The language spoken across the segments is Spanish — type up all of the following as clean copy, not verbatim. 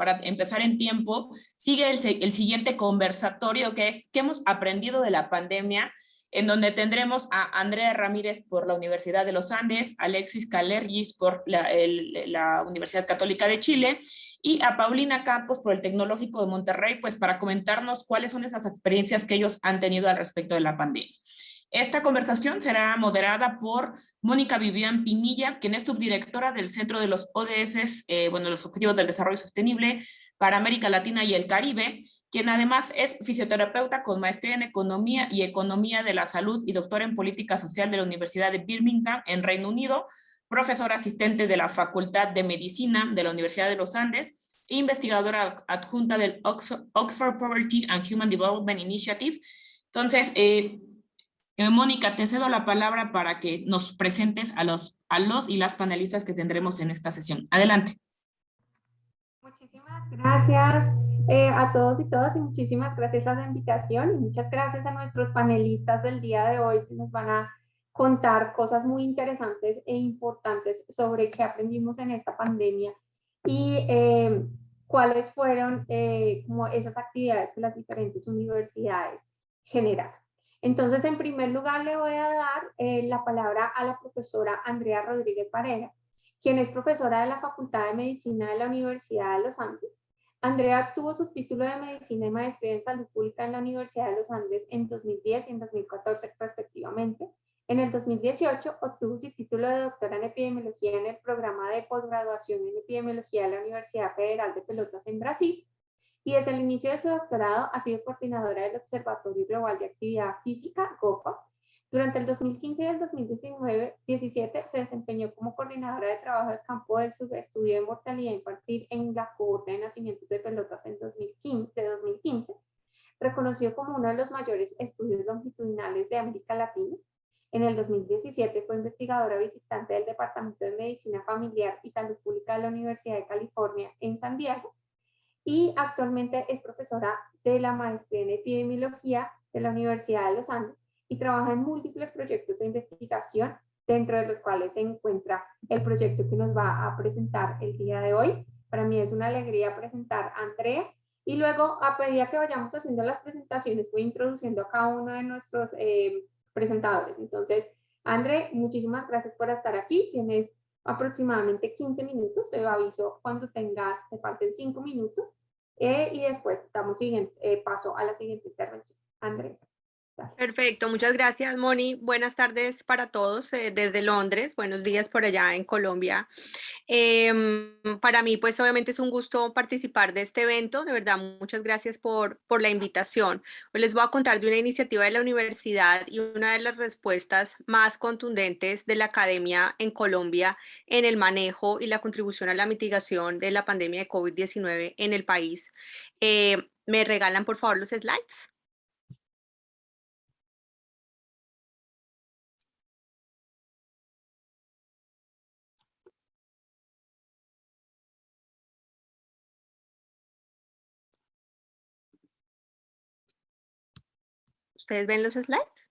para empezar en tiempo, sigue el siguiente conversatorio que es ¿qué hemos aprendido de la pandemia?, en donde tendremos a Andrea Ramírez por la Universidad de los Andes, Alexis Calergis por la Universidad Católica de Chile y a Paulina Campos por el Tecnológico de Monterrey, pues para comentarnos cuáles son esas experiencias que ellos han tenido al respecto de la pandemia. Esta conversación será moderada por Mónica Vivian Pinilla, quien es subdirectora del Centro de los ODS, los Objetivos del Desarrollo Sostenible para América Latina y el Caribe, quien además es fisioterapeuta con maestría en Economía y Economía de la Salud y doctora en Política Social de la Universidad de Birmingham, en Reino Unido, profesora asistente de la Facultad de Medicina de la Universidad de los Andes, e investigadora adjunta del Oxford Poverty and Human Development Initiative. Entonces, Mónica, te cedo la palabra para que nos presentes a los y las panelistas que tendremos en esta sesión. Adelante. Muchísimas gracias a todos y todas, y muchísimas gracias a la invitación, y muchas gracias a nuestros panelistas del día de hoy que nos van a contar cosas muy interesantes e importantes sobre qué aprendimos en esta pandemia y cuáles fueron como esas actividades que las diferentes universidades generaron. Entonces, en primer lugar, le voy a dar la palabra a la profesora Andrea Rodríguez Varela, quien es profesora de la Facultad de Medicina de la Universidad de los Andes. Andrea obtuvo su título de Medicina y Maestría en Salud Pública en la Universidad de los Andes en 2010 y en 2014 respectivamente. En el 2018 obtuvo su título de doctora en Epidemiología en el programa de posgraduación en Epidemiología de la Universidad Federal de Pelotas en Brasil. Y desde el inicio de su doctorado ha sido coordinadora del Observatorio Global de Actividad Física, GOFA. Durante el 2015 y el 2017 se desempeñó como coordinadora de trabajo de campo del subestudio de mortalidad infantil en la cohorte de nacimientos de pelotas en 2015, reconocido como uno de los mayores estudios longitudinales de América Latina. En el 2017 fue investigadora visitante del Departamento de Medicina Familiar y Salud Pública de la Universidad de California en San Diego, y actualmente es profesora de la maestría en epidemiología de la Universidad de los Andes y trabaja en múltiples proyectos de investigación, dentro de los cuales se encuentra el proyecto que nos va a presentar el día de hoy. Para mí es una alegría presentar a Andrea, y luego, a medida que vayamos haciendo las presentaciones, voy introduciendo a cada uno de nuestros presentadores. Entonces, Andrea, muchísimas gracias por estar aquí. Tienes aproximadamente 15 minutos, te aviso cuando te falten 5 minutos, y después damos paso a la siguiente intervención. Andrea. Perfecto, muchas gracias, Moni. Buenas tardes para todos desde Londres, buenos días por allá en Colombia. Para mí, pues obviamente es un gusto participar de este evento, de verdad, muchas gracias por la invitación. Hoy les voy a contar de una iniciativa de la universidad y una de las respuestas más contundentes de la academia en Colombia en el manejo y la contribución a la mitigación de la pandemia de COVID-19 en el país. ¿Me regalan, por favor, los slides? ¿Ustedes ven los slides?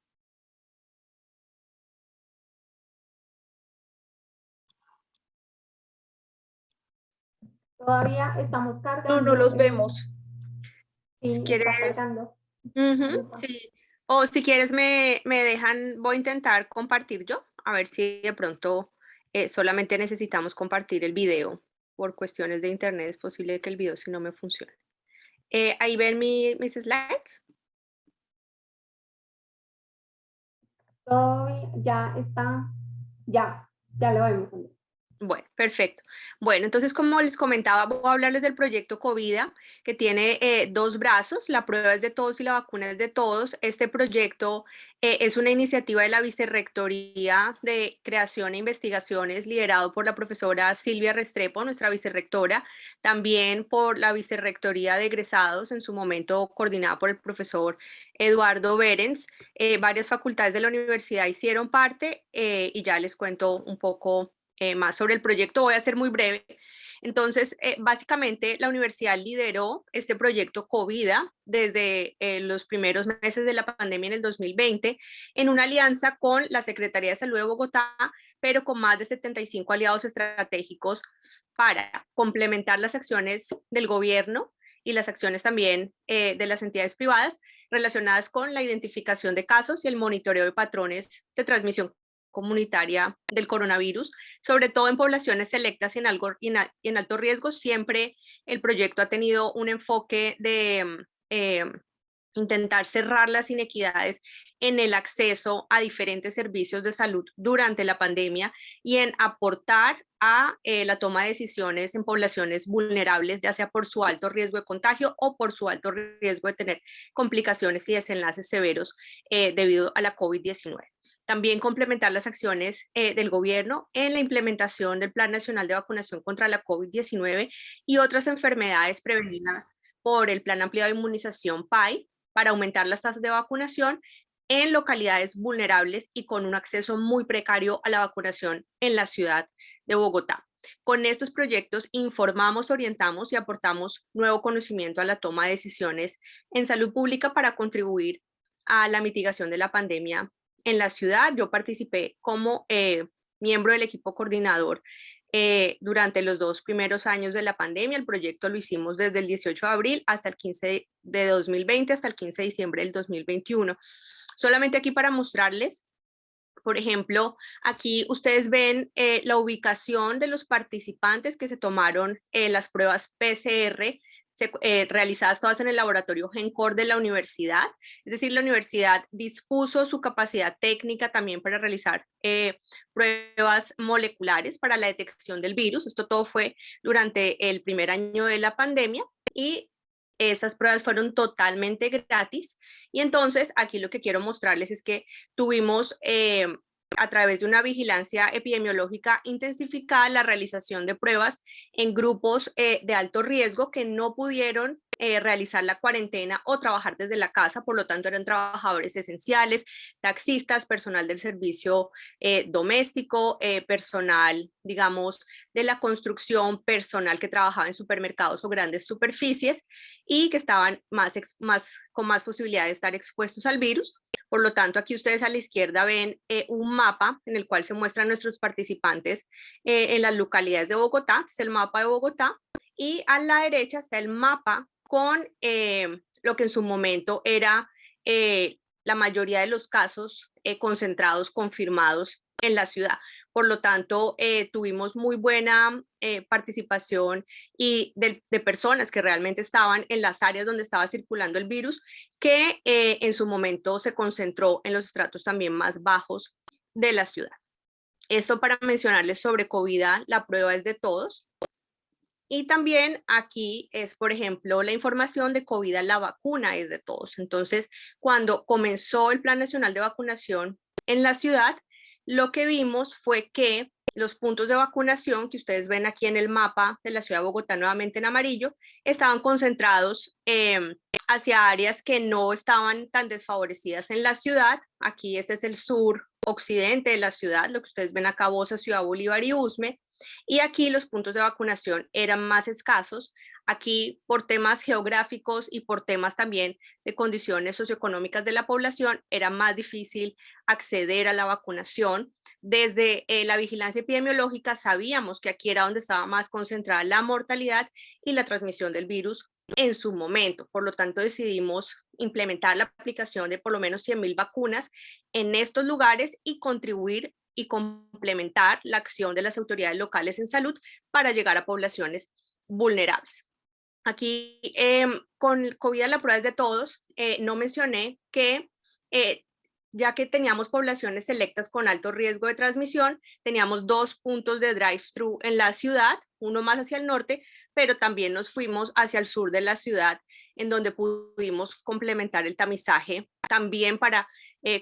Todavía estamos cargando. No los vemos. Sí, Si quieres, está cargando. sí. O si quieres me dejan, voy a intentar compartir yo, a ver si de pronto solamente necesitamos compartir el video. Por cuestiones de internet es posible que el video si no me funcione. Ahí ven mis slides. Todavía, ya está, ya lo vemos. Bueno, perfecto. Bueno, entonces como les comentaba, voy a hablarles del proyecto Covida, que tiene dos brazos, la prueba es de todos y la vacuna es de todos. Este proyecto es una iniciativa de la Vicerrectoría de Creación e Investigaciones, liderado por la profesora Silvia Restrepo, nuestra vicerrectora, también por la Vicerrectoría de Egresados, en su momento coordinada por el profesor Eduardo Berens. Varias facultades de la universidad hicieron parte y ya les cuento un poco más sobre el proyecto. Voy a ser muy breve. Entonces, básicamente la universidad lideró este proyecto Covida desde los primeros meses de la pandemia en el 2020, en una alianza con la Secretaría de Salud de Bogotá, pero con más de 75 aliados estratégicos para complementar las acciones del gobierno y las acciones también de las entidades privadas relacionadas con la identificación de casos y el monitoreo de patrones de transmisión comunitaria del coronavirus, sobre todo en poblaciones selectas y en alto riesgo. Siempre el proyecto ha tenido un enfoque de intentar cerrar las inequidades en el acceso a diferentes servicios de salud durante la pandemia y en aportar a la toma de decisiones en poblaciones vulnerables, ya sea por su alto riesgo de contagio o por su alto riesgo de tener complicaciones y desenlaces severos debido a la COVID-19. También complementar las acciones del gobierno en la implementación del Plan Nacional de Vacunación contra la COVID-19 y otras enfermedades prevenidas por el Plan Ampliado de Inmunización PAI, para aumentar las tasas de vacunación en localidades vulnerables y con un acceso muy precario a la vacunación en la ciudad de Bogotá. Con estos proyectos informamos, orientamos y aportamos nuevo conocimiento a la toma de decisiones en salud pública para contribuir a la mitigación de la pandemia en la ciudad. Yo participé como miembro del equipo coordinador durante los 2 primeros años de la pandemia. El proyecto lo hicimos desde el 18 de abril hasta el 15 de 2020, hasta el 15 de diciembre del 2021. Solamente aquí para mostrarles, por ejemplo, aquí ustedes ven la ubicación de los participantes que se tomaron las pruebas PCR realizadas todas en el laboratorio GenCor de la universidad. Es decir, la universidad dispuso su capacidad técnica también para realizar pruebas moleculares para la detección del virus. Esto todo fue durante el primer año de la pandemia y esas pruebas fueron totalmente gratis. Y entonces aquí lo que quiero mostrarles es que tuvimos a través de una vigilancia epidemiológica intensificada la realización de pruebas en grupos de alto riesgo que no pudieron realizar la cuarentena o trabajar desde la casa. Por lo tanto, eran trabajadores esenciales, taxistas, personal del servicio doméstico, personal, digamos, de la construcción, personal que trabajaba en supermercados o grandes superficies y que estaban con más posibilidad de estar expuestos al virus. Por lo tanto, aquí ustedes a la izquierda ven un mapa en el cual se muestran nuestros participantes en las localidades de Bogotá. Este es el mapa de Bogotá. Y a la derecha está el mapa con lo que en su momento era la mayoría de los casos concentrados, confirmados en la ciudad. Por lo tanto, tuvimos muy buena participación y de personas que realmente estaban en las áreas donde estaba circulando el virus, que en su momento se concentró en los estratos también más bajos de la ciudad. Esto para mencionarles sobre COVID, la prueba es de todos. Y también aquí es, por ejemplo, la información de COVID, la vacuna es de todos. Entonces, cuando comenzó el Plan Nacional de Vacunación en la ciudad, lo que vimos fue que los puntos de vacunación que ustedes ven aquí en el mapa de la ciudad de Bogotá, nuevamente en amarillo, estaban concentrados hacia áreas que no estaban tan desfavorecidas en la ciudad. Aquí este es el sur occidente de la ciudad, lo que ustedes ven acá, Bosa, Ciudad Bolívar y Usme. Y aquí los puntos de vacunación eran más escasos. Aquí por temas geográficos y por temas también de condiciones socioeconómicas de la población, era más difícil acceder a la vacunación. Desde la vigilancia epidemiológica sabíamos que aquí era donde estaba más concentrada la mortalidad y la transmisión del virus en su momento. Por lo tanto, decidimos implementar la aplicación de por lo menos 100.000 vacunas en estos lugares y contribuir y complementar la acción de las autoridades locales en salud para llegar a poblaciones vulnerables. Aquí con COVID la prueba es de todos. No mencioné que ya que teníamos poblaciones selectas con alto riesgo de transmisión, teníamos 2 puntos de drive-thru en la ciudad, uno más hacia el norte, pero también nos fuimos hacia el sur de la ciudad, en donde pudimos complementar el tamizaje también para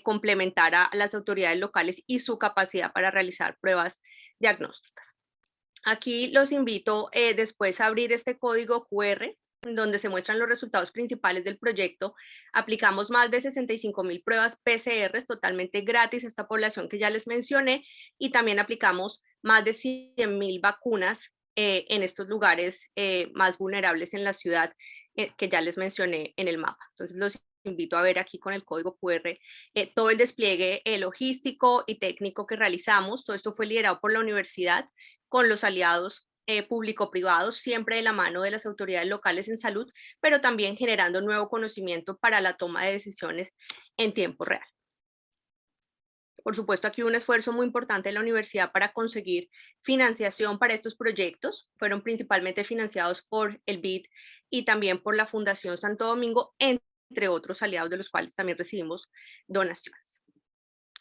complementar a las autoridades locales y su capacidad para realizar pruebas diagnósticas. Aquí los invito después a abrir este código QR, donde se muestran los resultados principales del proyecto. Aplicamos más de 65.000 pruebas PCR totalmente gratis a esta población que ya les mencioné, y también aplicamos más de 100.000 vacunas en estos lugares más vulnerables en la ciudad que ya les mencioné en el mapa. Entonces los invito a ver aquí con el código QR todo el despliegue logístico y técnico que realizamos. Todo esto fue liderado por la universidad con los aliados público-privados, siempre de la mano de las autoridades locales en salud, pero también generando nuevo conocimiento para la toma de decisiones en tiempo real. Por supuesto, aquí hubo un esfuerzo muy importante de la universidad para conseguir financiación para estos proyectos. Fueron principalmente financiados por el BID y también por la Fundación Santo Domingo, entre otros aliados de los cuales también recibimos donaciones.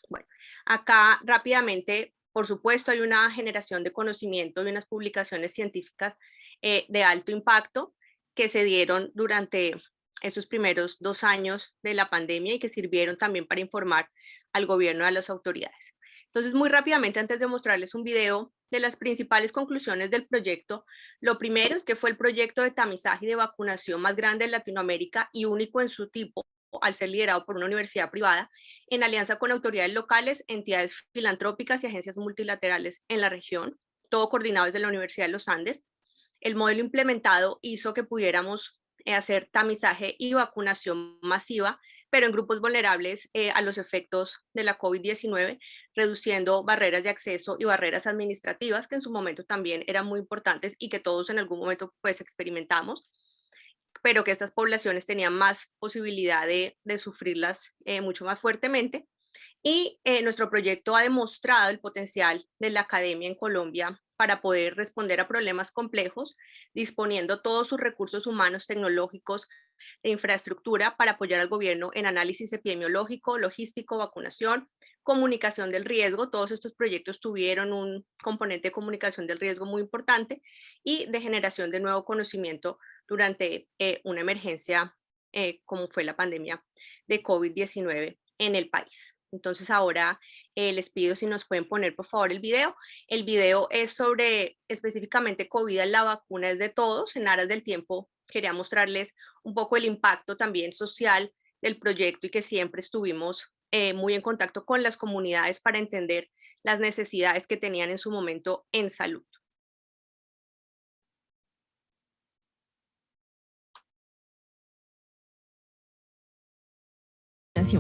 Bueno, acá rápidamente, por supuesto, hay una generación de conocimiento y unas publicaciones científicas de alto impacto que se dieron durante esos primeros 2 años de la pandemia y que sirvieron también para informar al gobierno y a las autoridades. Entonces, muy rápidamente, antes de mostrarles un video de las principales conclusiones del proyecto, lo primero es que fue el proyecto de tamizaje y de vacunación más grande en Latinoamérica y único en su tipo, al ser liderado por una universidad privada, en alianza con autoridades locales, entidades filantrópicas y agencias multilaterales en la región, todo coordinado desde la Universidad de los Andes. El modelo implementado hizo que pudiéramos hacer tamizaje y vacunación masiva, pero en grupos vulnerables a los efectos de la COVID-19, reduciendo barreras de acceso y barreras administrativas que en su momento también eran muy importantes y que todos en algún momento pues experimentamos, pero que estas poblaciones tenían más posibilidad de sufrirlas mucho más fuertemente. Y nuestro proyecto ha demostrado el potencial de la academia en Colombia para poder responder a problemas complejos, disponiendo todos sus recursos humanos, tecnológicos, de infraestructura para apoyar al gobierno en análisis epidemiológico, logístico, vacunación, comunicación del riesgo. Todos estos proyectos tuvieron un componente de comunicación del riesgo muy importante y de generación de nuevo conocimiento durante una emergencia como fue la pandemia de COVID-19 en el país. Entonces ahora les pido si nos pueden poner por favor el video. El video es sobre específicamente COVID, la vacuna es de todos. En aras del tiempo quería mostrarles un poco el impacto también social del proyecto y que siempre estuvimos muy en contacto con las comunidades para entender las necesidades que tenían en su momento en salud.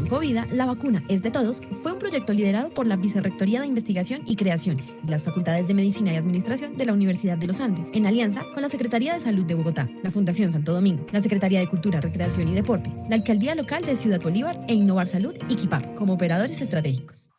Covida, la vacuna es de todos, fue un proyecto liderado por la Vicerrectoría de Investigación y Creación y las Facultades de Medicina y Administración de la Universidad de los Andes, en alianza con la Secretaría de Salud de Bogotá, la Fundación Santo Domingo, la Secretaría de Cultura, Recreación y Deporte, la Alcaldía Local de Ciudad Bolívar e Innovar Salud y KIPAP como operadores estratégicos.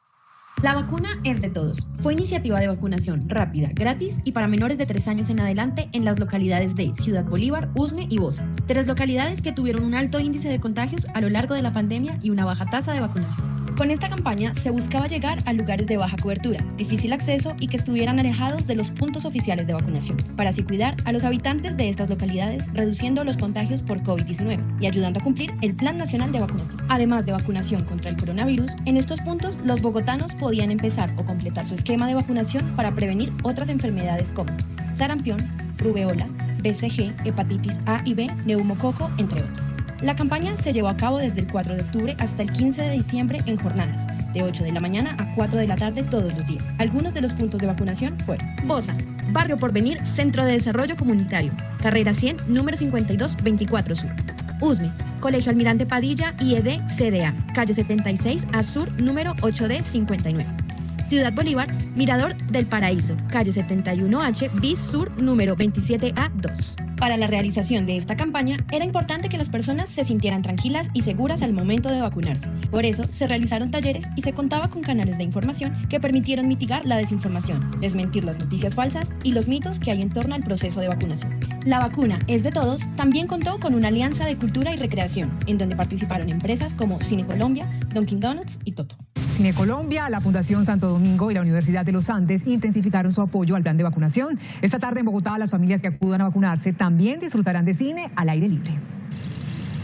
La vacuna es de todos. Fue iniciativa de vacunación rápida, gratis y para menores de 3 años en adelante en las localidades de Ciudad Bolívar, Usme y Bosa, 3 localidades que tuvieron un alto índice de contagios a lo largo de la pandemia y una baja tasa de vacunación. Con esta campaña se buscaba llegar a lugares de baja cobertura, difícil acceso y que estuvieran alejados de los puntos oficiales de vacunación, para así cuidar a los habitantes de estas localidades, reduciendo los contagios por COVID-19 y ayudando a cumplir el Plan Nacional de Vacunación. Además de vacunación contra el coronavirus, en estos puntos los bogotanos podían empezar o completar su esquema de vacunación para prevenir otras enfermedades como sarampión, rubeola, BCG, hepatitis A y B, neumococo, entre otros. La campaña se llevó a cabo desde el 4 de octubre hasta el 15 de diciembre en jornadas, de 8 de la mañana a 4 de la tarde todos los días. Algunos de los puntos de vacunación fueron Bosa, Barrio Porvenir, Centro de Desarrollo Comunitario, Carrera 100, número 5224 Sur. Usme, Colegio Almirante Padilla, IED, CDA, calle 76 A Sur, número 8D 59. Ciudad Bolívar, Mirador del Paraíso, calle 71H, bis Sur, número 27A2. Para la realización de esta campaña, era importante que las personas se sintieran tranquilas y seguras al momento de vacunarse. Por eso, se realizaron talleres y se contaba con canales de información que permitieron mitigar la desinformación, desmentir las noticias falsas y los mitos que hay en torno al proceso de vacunación. La vacuna es de todos también contó con una alianza de cultura y recreación, en donde participaron empresas como Cine Colombia, Dunkin' Donuts y Toto. Cine Colombia, la Fundación Santo Domingo y la Universidad de los Andes intensificaron su apoyo al plan de vacunación. Esta tarde en Bogotá, las familias que acudan a vacunarse también disfrutarán de cine al aire libre.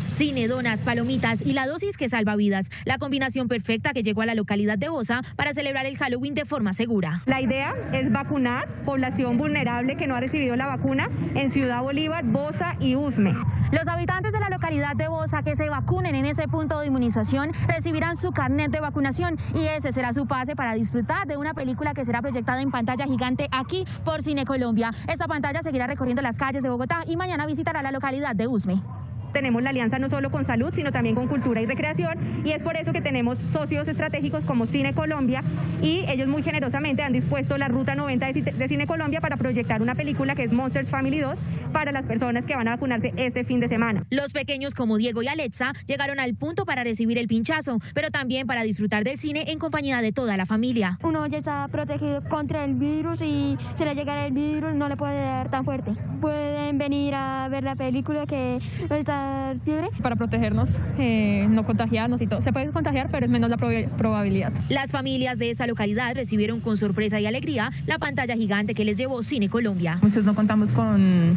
Cine, donas, palomitas y la dosis que salva vidas. La combinación perfecta que llegó a la localidad de Bosa para celebrar el Halloween de forma segura. La idea es vacunar población vulnerable que no ha recibido la vacuna en Ciudad Bolívar, Bosa y Usme. Los habitantes de la localidad de Bosa que se vacunen en este punto de inmunización recibirán su carnet de vacunación y ese será su pase para disfrutar de una película que será proyectada en pantalla gigante aquí por Cine Colombia. Esta pantalla seguirá recorriendo las calles de Bogotá y mañana visitará la localidad de Usme. tenemos la alianza no solo con salud, sino también con cultura y recreación, y es por eso que tenemos socios estratégicos como Cine Colombia, y ellos muy generosamente han dispuesto la Ruta 90 de Cine Colombia para proyectar una película que es Monsters Family 2 para las personas que van a vacunarse este fin de semana. Los pequeños como Diego y Alexa llegaron al punto para recibir el pinchazo, pero también para disfrutar del cine en compañía de toda la familia. Uno ya está protegido contra el virus y si le llega el virus no le puede dar tan fuerte. Pueden venir a ver la película que está libre. Para protegernos, no contagiarnos y todo. Se puede contagiar, pero es menos la probabilidad. Las familias de esta localidad recibieron con sorpresa y alegría la pantalla gigante que les llevó Cine Colombia. Muchos no contamos con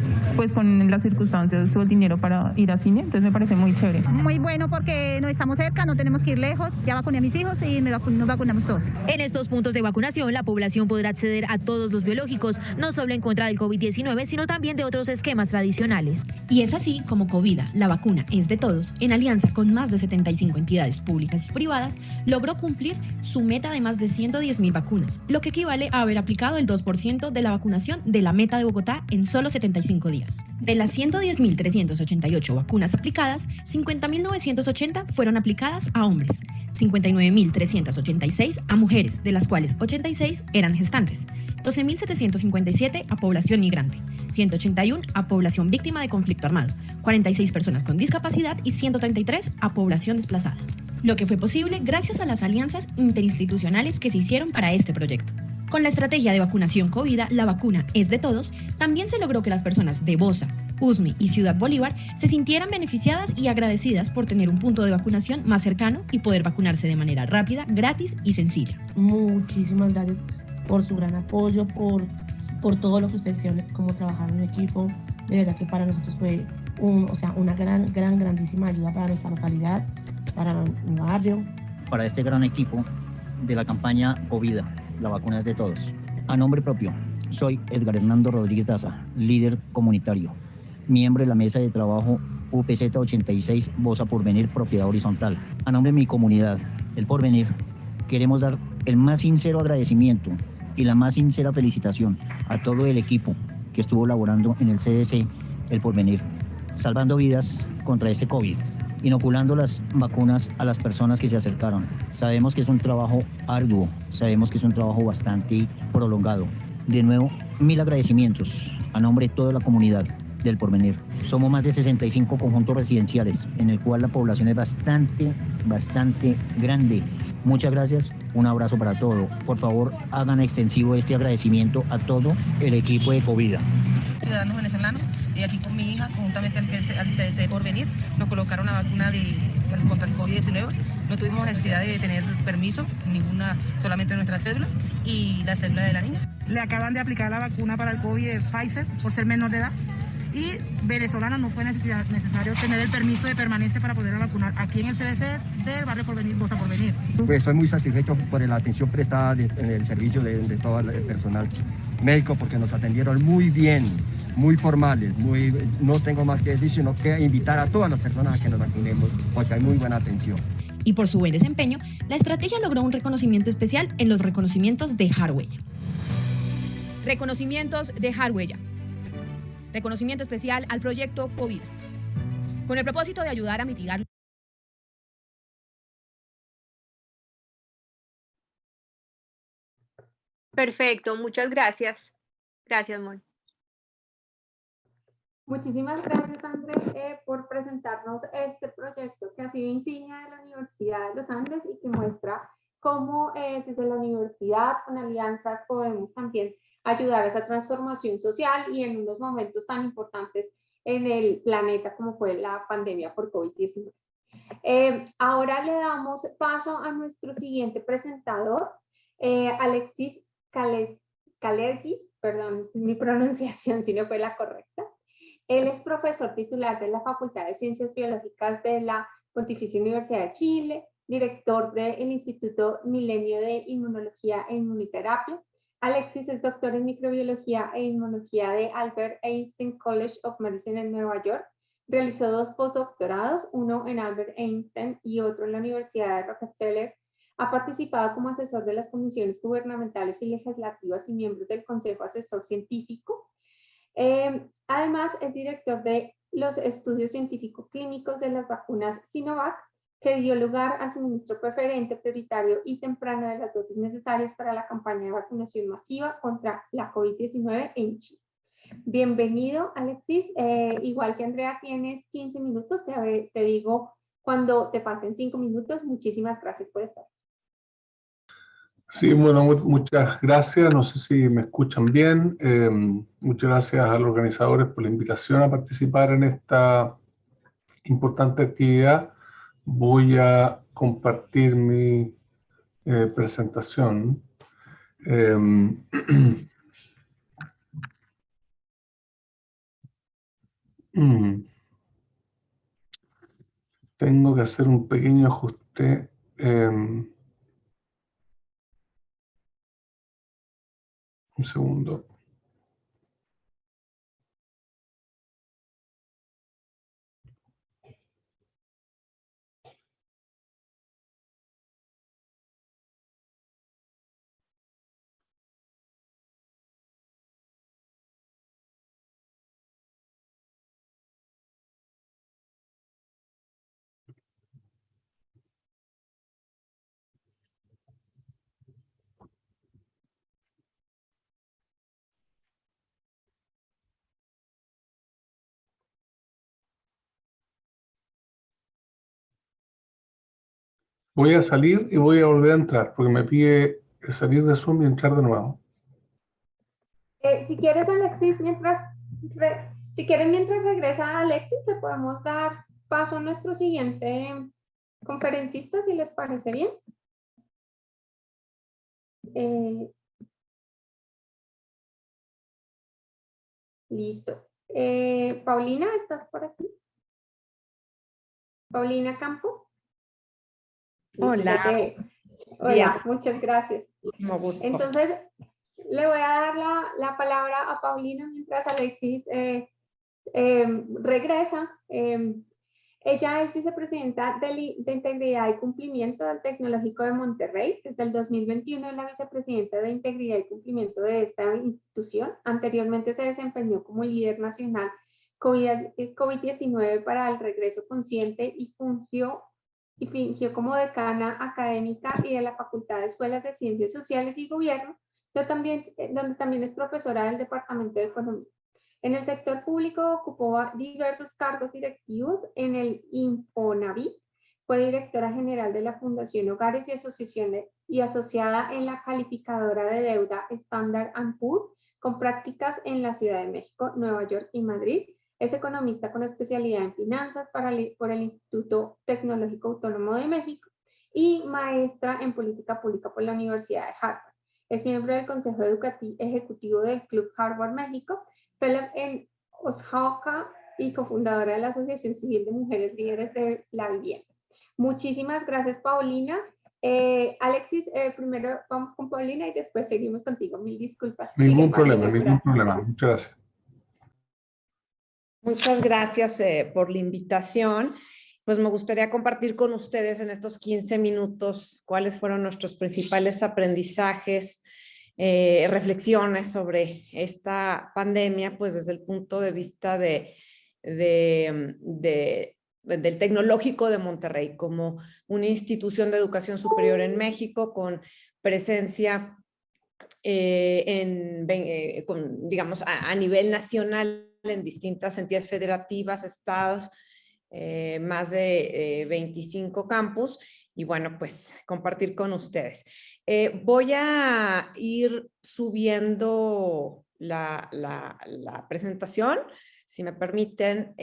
las circunstancias o el dinero para ir a cine, entonces me parece muy chévere. Muy bueno porque no estamos cerca, no tenemos que ir lejos, ya vacuné a mis hijos y nos vacunamos todos. En estos puntos de vacunación, la población podrá acceder a todos los biológicos, no solo en contra del COVID-19, sino también de otros esquemas tradicionales. Y es así como Covida, la vacuna es de todos, en alianza con más de 75 entidades públicas y privadas, logró cumplir su meta de más de 110.000 vacunas, lo que equivale a haber aplicado el 2% de la vacunación de la meta de Bogotá en solo 75 días. De las 110.388 vacunas aplicadas, 50.980 fueron aplicadas a hombres, 59.386 a mujeres, de las cuales 86 eran gestantes, 12.757 a población migrante, 181 a población víctima de conflicto armado, 46 personas con discapacidad y 133 a población desplazada. Lo que fue posible gracias a las alianzas interinstitucionales que se hicieron para este proyecto. Con la estrategia de vacunación Covida, la vacuna es de todos, también se logró que las personas de Bosa, Usme y Ciudad Bolívar se sintieran beneficiadas y agradecidas por tener un punto de vacunación más cercano y poder vacunarse de manera rápida, gratis y sencilla. Muchísimas gracias por su gran apoyo, por todo lo que ustedes hicieron, cómo trabajaron en equipo. De verdad que para nosotros fue una grandísima ayuda para nuestra localidad, para mi barrio. Para este gran equipo de la campaña Covida, la vacuna es de todos. A nombre propio, soy Edgar Hernando Rodríguez Daza, líder comunitario, miembro de la mesa de trabajo UPZ 86, Bosa Porvenir, propiedad horizontal. A nombre de mi comunidad, El Porvenir, queremos dar el más sincero agradecimiento y la más sincera felicitación a todo el equipo que estuvo laborando en el CDC El Porvenir, salvando vidas contra este COVID, inoculando las vacunas a las personas que se acercaron. Sabemos que es un trabajo arduo, sabemos que es un trabajo bastante prolongado. De nuevo, 1000 agradecimientos a nombre de toda la comunidad del Porvenir. Somos más de 65 conjuntos residenciales, en el cual la población es bastante grande. Muchas gracias, un abrazo para todos. Por favor, hagan extensivo este agradecimiento a todo el equipo de Covida. Ciudadanos venezolanos, y aquí con mi hija, conjuntamente al CDC Porvenir, nos colocaron la vacuna contra el COVID-19. No tuvimos necesidad de tener permiso, ninguna, solamente nuestra cédula y la cédula de la niña. Le acaban de aplicar la vacuna para el COVID de Pfizer por ser menor de edad. Y venezolana no fue necesario tener el permiso de permanencia para poder vacunar aquí en el CDC del barrio Porvenir, Bosa Porvenir. Pues estoy muy satisfecho por la atención prestada en el servicio de todo el personal médico, porque nos atendieron muy bien, muy formales, no tengo más que decir, sino que invitar a todas las personas a que nos vacunemos, porque hay muy buena atención. Y por su buen desempeño, la estrategia logró un reconocimiento especial en los reconocimientos de Harhuella. Reconocimientos de Harhuella. Reconocimiento especial al proyecto Covida, con el propósito de ayudar a mitigar. Perfecto, muchas gracias. Gracias, Mon. Muchísimas gracias, André, por presentarnos este proyecto que ha sido insignia de la Universidad de los Andes y que muestra cómo desde la universidad, con alianzas, podemos también ayudar a esa transformación social y en unos momentos tan importantes en el planeta como fue la pandemia por COVID-19. Ahora le damos paso a nuestro siguiente presentador, Alexis Kalergis, perdón mi pronunciación si no fue la correcta. Él es profesor titular de la Facultad de Ciencias Biológicas de la Pontificia Universidad de Chile, director del Instituto Milenio de Inmunología e Inmunoterapia. Alexis es doctor en microbiología e inmunología de Albert Einstein College of Medicine en Nueva York. Realizó 2 postdoctorados, uno en Albert Einstein y otro en la Universidad de Rockefeller. Ha participado como asesor de las comisiones gubernamentales y legislativas y miembros del Consejo Asesor Científico. Además, es director de los estudios científico-clínicos de las vacunas Sinovac, que dio lugar al suministro preferente, prioritario y temprano de las dosis necesarias para la campaña de vacunación masiva contra la COVID-19 en Chile. Bienvenido, Alexis. Igual que Andrea, tienes 15 minutos. Te digo cuando te falten 5 minutos. Muchísimas gracias por estar. Sí, bueno, muchas gracias. No sé si me escuchan bien. Muchas gracias a los organizadores por la invitación a participar en esta importante actividad. Voy a compartir mi presentación. Tengo que hacer un pequeño ajuste. Un segundo. Voy a salir y voy a volver a entrar, porque me pide salir de Zoom y entrar de nuevo. Si quieres, Alexis, mientras regresa Alexis, le podemos dar paso a nuestro siguiente conferencista, si les parece bien. Listo. Paulina, ¿estás por aquí? Paulina Campos. Hola. Hola, muchas gracias. Muchísimo gusto. Entonces, le voy a dar la palabra a Paulina mientras Alexis regresa. Ella es vicepresidenta de Integridad y Cumplimiento del Tecnológico de Monterrey. Desde el 2021 es la vicepresidenta de Integridad y Cumplimiento de esta institución. Anteriormente se desempeñó como líder nacional COVID-19 para el regreso consciente y fungió como decana académica y de la Facultad de Escuelas de Ciencias Sociales y Gobierno, donde también es profesora del Departamento de Economía. En el sector público ocupó diversos cargos directivos en el Infonavit, fue directora general de la Fundación Hogares y Asociaciones y asociada en la calificadora de deuda Standard & Poor's, con prácticas en la Ciudad de México, Nueva York y Madrid. Es economista con especialidad en finanzas por el Instituto Tecnológico Autónomo de México y maestra en política pública por la Universidad de Harvard. Es miembro del Consejo Ejecutivo del Club Harvard México, fellow en Osaka y cofundadora de la Asociación Civil de Mujeres Líderes de la Vivienda. Muchísimas gracias, Paulina. Alexis, primero vamos con Paulina y después seguimos contigo. Mil disculpas. Ningún problema. Muchas gracias. Muchas gracias por la invitación. Pues me gustaría compartir con ustedes en estos 15 minutos cuáles fueron nuestros principales aprendizajes, reflexiones sobre esta pandemia, pues desde el punto de vista del Tecnológico de Monterrey, como una institución de educación superior en México con presencia digamos, a nivel nacional en distintas entidades federativas, estados, más de 25 campus, y bueno, pues compartir con ustedes. Voy a ir subiendo la presentación, si me permiten,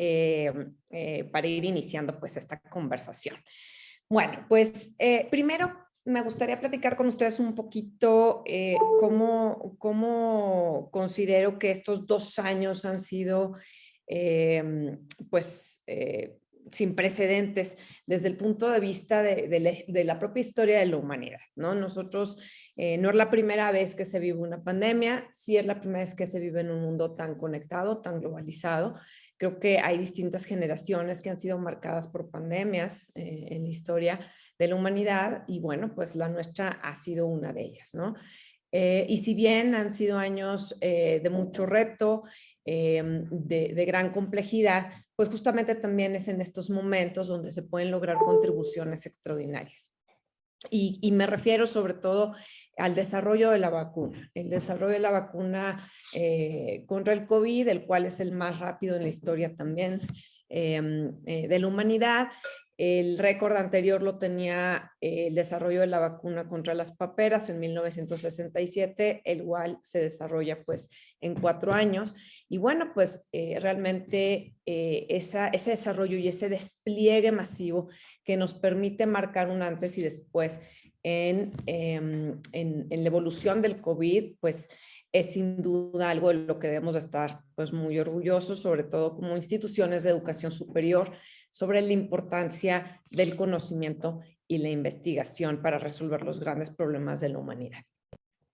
para ir iniciando pues esta conversación. Bueno, pues primero me gustaría platicar con ustedes un poquito cómo considero que estos 2 años han sido sin precedentes desde el punto de vista de la propia historia de la humanidad, ¿no? Nosotros no es la primera vez que se vive una pandemia, sí es la primera vez que se vive en un mundo tan conectado, tan globalizado. Creo que hay distintas generaciones que han sido marcadas por pandemias en la historia de la humanidad y bueno, pues la nuestra ha sido una de ellas, ¿no? Y si bien han sido años de mucho reto, de gran complejidad, pues justamente también es en estos momentos donde se pueden lograr contribuciones extraordinarias. Y me refiero sobre todo al desarrollo de la vacuna. El desarrollo de la vacuna contra el COVID, el cual es el más rápido en la historia también de la humanidad. El récord anterior lo tenía el desarrollo de la vacuna contra las paperas en 1967, el cual se desarrolla pues en 4 años. Y bueno, pues realmente ese desarrollo y ese despliegue masivo que nos permite marcar un antes y después en la evolución del COVID, pues es sin duda algo de lo que debemos de estar pues muy orgullosos, sobre todo como instituciones de educación superior, sobre la importancia del conocimiento y la investigación para resolver los grandes problemas de la humanidad.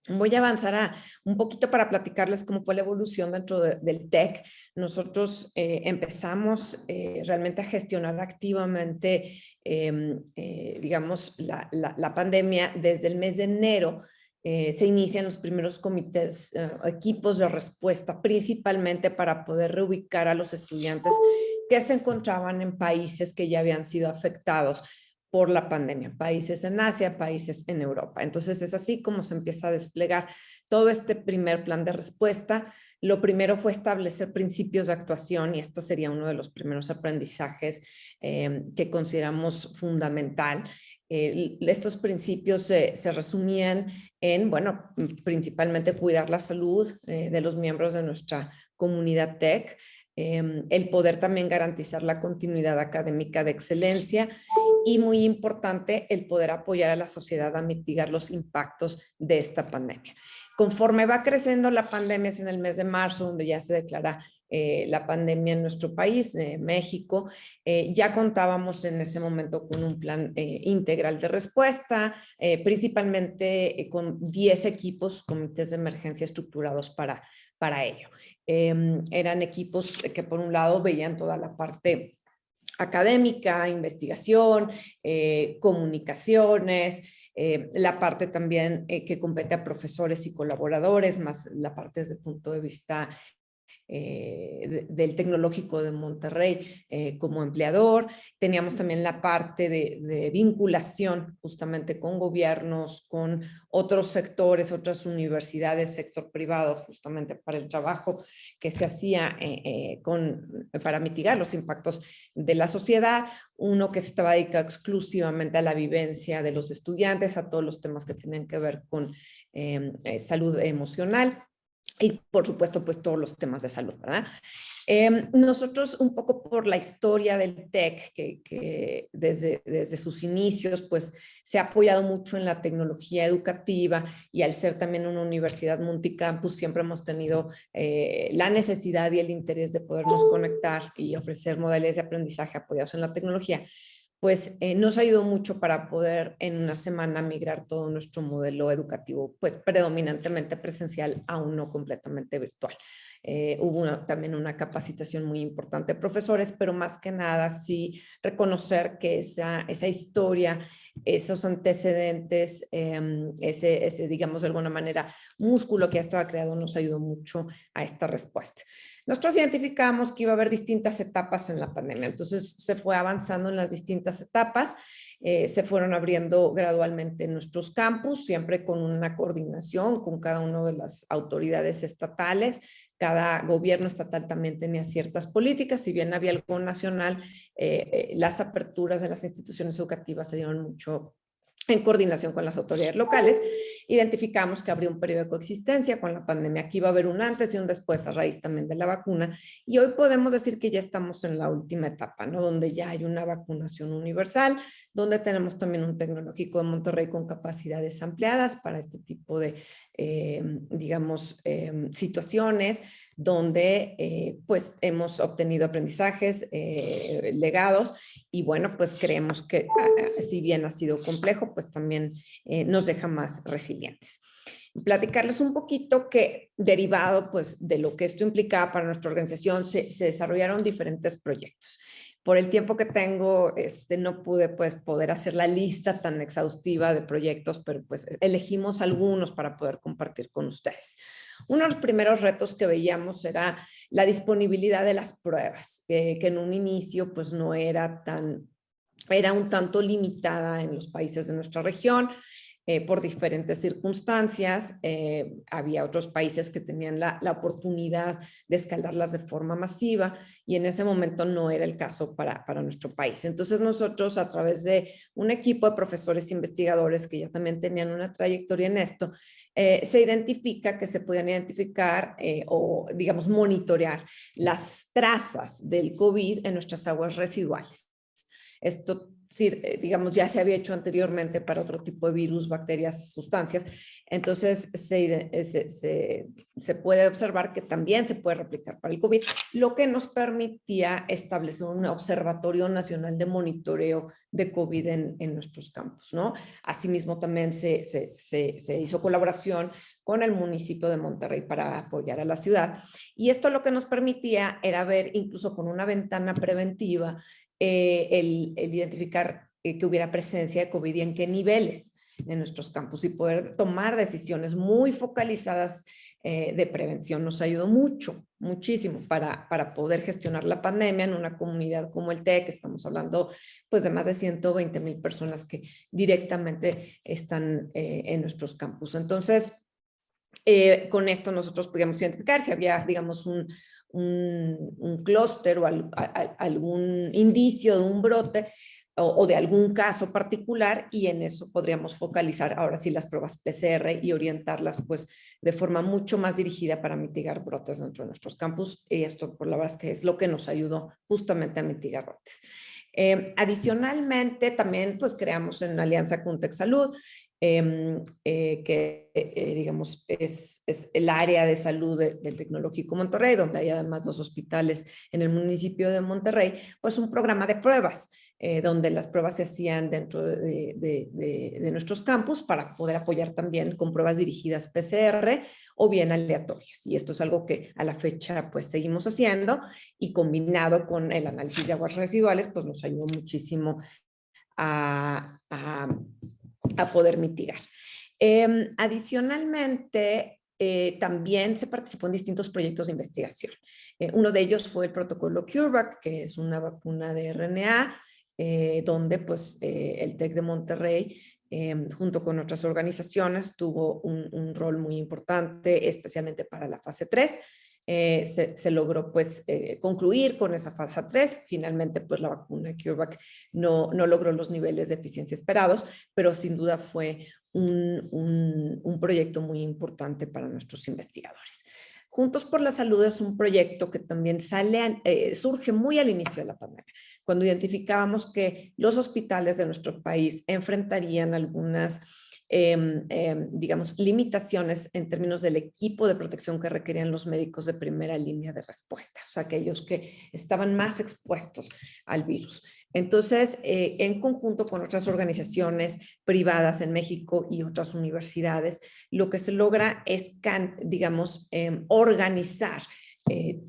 Voy a avanzar un poquito para platicarles cómo fue la evolución dentro del TEC. Nosotros empezamos realmente a gestionar activamente, digamos, la pandemia desde el mes de enero. Se inician los primeros comités, equipos de respuesta, principalmente para poder reubicar a los estudiantes que se encontraban en países que ya habían sido afectados por la pandemia, países en Asia, países en Europa. Entonces es así como se empieza a desplegar todo este primer plan de respuesta. Lo primero fue establecer principios de actuación y esto sería uno de los primeros aprendizajes que consideramos fundamental. Estos principios se resumían en, bueno, principalmente cuidar la salud de los miembros de nuestra comunidad TEC, el poder también garantizar la continuidad académica de excelencia y muy importante el poder apoyar a la sociedad a mitigar los impactos de esta pandemia. Conforme va creciendo la pandemia, es en el mes de marzo donde ya se declara la pandemia en nuestro país, México, ya contábamos en ese momento con un plan integral de respuesta, principalmente con 10 equipos, comités de emergencia estructurados para ello. Eran equipos que por un lado veían toda la parte académica, investigación, comunicaciones, la parte también que compete a profesores y colaboradores, más la parte desde el punto de vista del Tecnológico de Monterrey como empleador. Teníamos también la parte de vinculación justamente con gobiernos, con otros sectores, otras universidades, sector privado, justamente para el trabajo que se hacía para mitigar los impactos de la sociedad. Uno que estaba dedicado exclusivamente a la vivencia de los estudiantes, a todos los temas que tienen que ver con salud emocional. Y por supuesto, pues todos los temas de salud, ¿verdad? Nosotros un poco por la historia del TEC, que desde sus inicios, pues se ha apoyado mucho en la tecnología educativa y al ser también una universidad multicampus, siempre hemos tenido la necesidad y el interés de podernos conectar y ofrecer modelos de aprendizaje apoyados en la tecnología. Pues nos ayudó mucho para poder en una semana migrar todo nuestro modelo educativo, pues predominantemente presencial a uno completamente virtual. Hubo también una capacitación muy importante de profesores, pero más que nada sí reconocer que esa historia, esos antecedentes, ese, digamos de alguna manera, músculo que ya estaba creado nos ayudó mucho a esta respuesta. Nosotros identificamos que iba a haber distintas etapas en la pandemia, entonces se fue avanzando en las distintas etapas, se fueron abriendo gradualmente nuestros campus, siempre con una coordinación con cada una de las autoridades estatales. Cada gobierno estatal también tenía ciertas políticas, si bien había algo nacional, las aperturas de las instituciones educativas se dieron mucho en coordinación con las autoridades locales. Identificamos que habría un periodo de coexistencia con la pandemia, que iba a haber un antes y un después a raíz también de la vacuna, y hoy podemos decir que ya estamos en la última etapa, ¿no? Donde ya hay una vacunación universal, donde tenemos también un Tecnológico de Monterrey con capacidades ampliadas para este tipo de, digamos, situaciones, donde pues hemos obtenido aprendizajes, legados, y bueno, pues creemos que si bien ha sido complejo, pues también nos deja más resilientes. Platicarles un poquito que derivado pues de lo que esto implicaba para nuestra organización se desarrollaron diferentes proyectos. Por el tiempo que tengo, no pude pues poder hacer la lista tan exhaustiva de proyectos, pero pues elegimos algunos para poder compartir con ustedes. Uno de los primeros retos que veíamos era la disponibilidad de las pruebas, que en un inicio pues no era era un tanto limitada en los países de nuestra región. Por diferentes circunstancias, había otros países que tenían la oportunidad de escalarlas de forma masiva y en ese momento no era el caso para nuestro país. Entonces nosotros, a través de un equipo de profesores investigadores que ya también tenían una trayectoria en esto, se identifica que se podían identificar o digamos monitorear las trazas del COVID en nuestras aguas residuales. Esto digamos, ya se había hecho anteriormente para otro tipo de virus, bacterias, sustancias. Entonces, se puede observar que también se puede replicar para el COVID, lo que nos permitía establecer un observatorio nacional de monitoreo de COVID en nuestros campus, ¿no? Asimismo, también se hizo colaboración con el municipio de Monterrey para apoyar a la ciudad. Y esto lo que nos permitía era ver, incluso con una ventana preventiva, el identificar que hubiera presencia de COVID y en qué niveles en nuestros campus y poder tomar decisiones muy focalizadas de prevención. Nos ayudó muchísimo para poder gestionar la pandemia en una comunidad como el TEC. Estamos hablando pues de más de 120,000 personas que directamente están en nuestros campus. Entonces, con esto nosotros podíamos identificar si había, digamos, un clúster o algún indicio de un brote o de algún caso particular, y en eso podríamos focalizar ahora sí las pruebas PCR y orientarlas pues de forma mucho más dirigida para mitigar brotes dentro de nuestros campus, y esto por la verdad es que es lo que nos ayudó justamente a mitigar brotes. Adicionalmente también pues creamos en alianza con TecSalud, digamos es el área de salud del Tecnológico Monterrey, donde hay además 2 hospitales en el municipio de Monterrey, pues un programa de pruebas, donde las pruebas se hacían dentro de nuestros campus para poder apoyar también con pruebas dirigidas PCR o bien aleatorias. Y esto es algo que a la fecha pues seguimos haciendo, y combinado con el análisis de aguas residuales pues nos ayudó muchísimo a poder mitigar. Adicionalmente, también se participó en distintos proyectos de investigación. Uno de ellos fue el protocolo CureVac, que es una vacuna de RNA, donde pues, el TEC de Monterrey, junto con otras organizaciones, tuvo un rol muy importante, especialmente para la fase 3. Se logró pues concluir con esa fase 3. Finalmente pues la vacuna CureVac no logró los niveles de eficiencia esperados, pero sin duda fue un proyecto muy importante para nuestros investigadores. Juntos por la Salud es un proyecto que también surge muy al inicio de la pandemia, cuando identificábamos que los hospitales de nuestro país enfrentarían algunas digamos, limitaciones en términos del equipo de protección que requerían los médicos de primera línea de respuesta, o sea, aquellos que estaban más expuestos al virus. Entonces, en conjunto con otras organizaciones privadas en México y otras universidades, lo que se logra es, digamos, organizar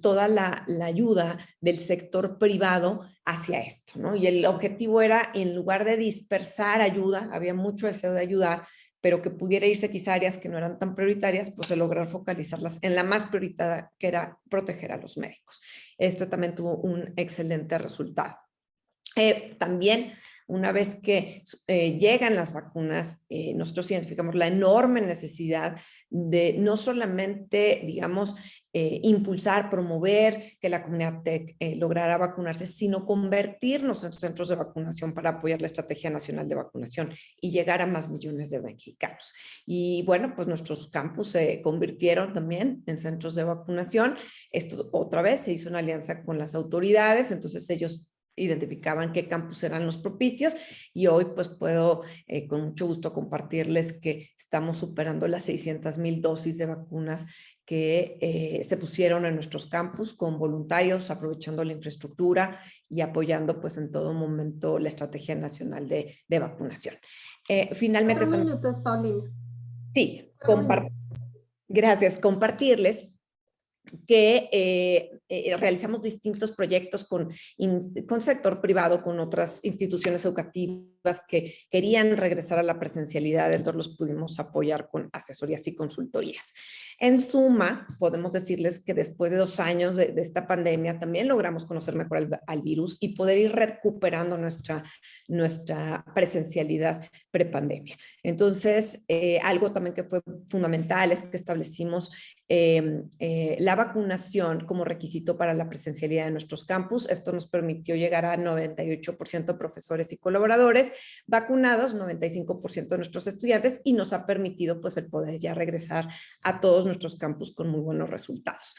toda la ayuda del sector privado hacia esto, ¿no? Y el objetivo era, en lugar de dispersar ayuda, había mucho deseo de ayudar, pero que pudiera irse quizá a áreas que no eran tan prioritarias, pues se lograr focalizarlas en la más prioritaria, que era proteger a los médicos. Esto también tuvo un excelente resultado. También, una vez que llegan las vacunas, nosotros identificamos la enorme necesidad de no solamente, digamos, impulsar, promover que la comunidad TEC lograra vacunarse, sino convertirnos en centros de vacunación para apoyar la Estrategia Nacional de Vacunación y llegar a más millones de mexicanos. Y bueno, pues nuestros campus se convirtieron también en centros de vacunación. Esto otra vez se hizo una alianza con las autoridades, entonces ellos identificaban qué campus eran los propicios, y hoy pues puedo con mucho gusto compartirles que estamos superando las 600,000 dosis de vacunas que se pusieron en nuestros campus con voluntarios, aprovechando la infraestructura y apoyando pues en todo momento la Estrategia Nacional de Vacunación. Finalmente... 4 minutos, Paulina. Sí, compartir Gracias. Compartirles que realizamos distintos proyectos con sector privado, con otras instituciones educativas que querían regresar a la presencialidad, entonces los pudimos apoyar con asesorías y consultorías. En suma, podemos decirles que después de 2 años de esta pandemia también logramos conocer mejor al virus y poder ir recuperando nuestra presencialidad prepandemia. Entonces, algo también que fue fundamental es que establecimos la vacunación como requisito para la presencialidad de nuestros campus. Esto nos permitió llegar a 98% de profesores y colaboradores vacunados, 95% de nuestros estudiantes, y nos ha permitido pues el poder ya regresar a todos nuestros campus con muy buenos resultados.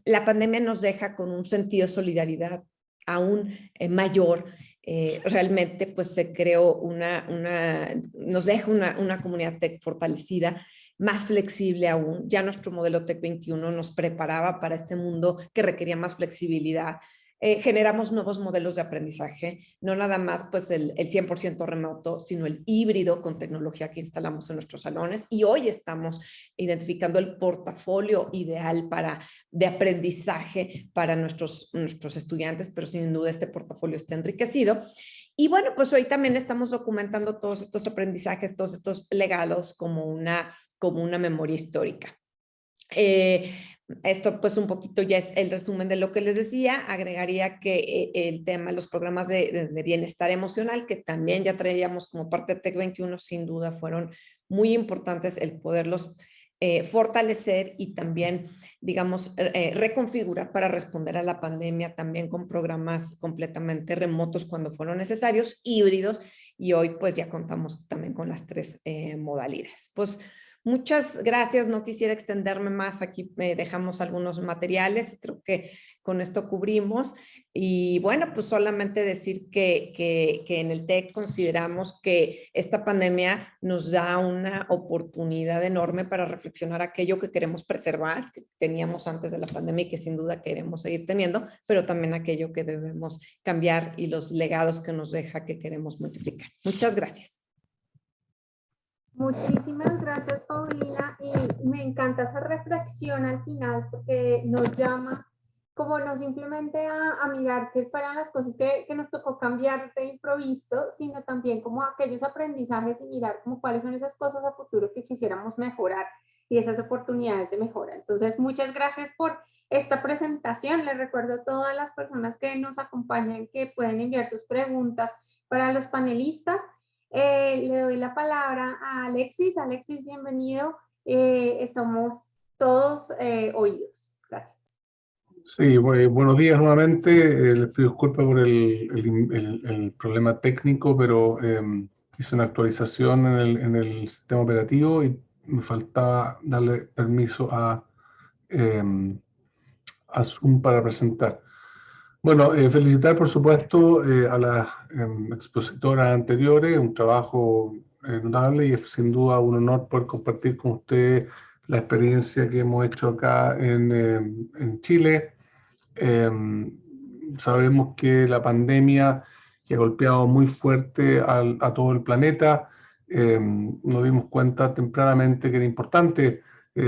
La pandemia nos deja con un sentido de solidaridad aún mayor. Realmente pues se creó nos deja una comunidad tech fortalecida, más flexible aún. Ya nuestro modelo Tech 21 nos preparaba para este mundo que requería más flexibilidad. Generamos nuevos modelos de aprendizaje, no nada más pues el 100% remoto, sino el híbrido con tecnología que instalamos en nuestros salones, y hoy estamos identificando el portafolio ideal de aprendizaje para nuestros estudiantes, pero sin duda este portafolio está enriquecido. Y bueno, pues hoy también estamos documentando todos estos aprendizajes, todos estos legados como una memoria histórica. Esto pues un poquito ya es el resumen de lo que les decía. Agregaría que el tema, los programas de bienestar emocional, que también ya traíamos como parte de Tech 21, sin duda fueron muy importantes el poderlos fortalecer y también, digamos, reconfigurar para responder a la pandemia, también con programas completamente remotos cuando fueron necesarios, híbridos, y hoy pues ya contamos también con las 3 modalidades. Pues muchas gracias, no quisiera extenderme más, aquí dejamos algunos materiales, creo que con esto cubrimos. Y bueno, pues solamente decir que en el TEC consideramos que esta pandemia nos da una oportunidad enorme para reflexionar aquello que queremos preservar, que teníamos antes de la pandemia y que sin duda queremos seguir teniendo, pero también aquello que debemos cambiar y los legados que nos deja que queremos multiplicar. Muchas gracias. Muchísimas gracias, Paulina, y me encanta esa reflexión al final porque nos llama como no simplemente a mirar qué fueran las cosas que nos tocó cambiar de improviso, sino también como aquellos aprendizajes y mirar como cuáles son esas cosas a futuro que quisiéramos mejorar y esas oportunidades de mejora. Entonces, muchas gracias por esta presentación. Les recuerdo a todas las personas que nos acompañan que pueden enviar sus preguntas para los panelistas. Le doy la palabra a Alexis. Alexis, bienvenido. Somos todos oídos. Gracias. Sí, buenos días nuevamente. Les pido disculpas por el problema técnico, pero hice una actualización en el sistema operativo y me faltaba darle permiso a Zoom para presentar. Bueno, felicitar por supuesto a las expositoras anteriores, un trabajo notable, y es sin duda un honor poder compartir con ustedes la experiencia que hemos hecho acá en Chile. Sabemos que la pandemia que ha golpeado muy fuerte a todo el planeta, nos dimos cuenta tempranamente que era importante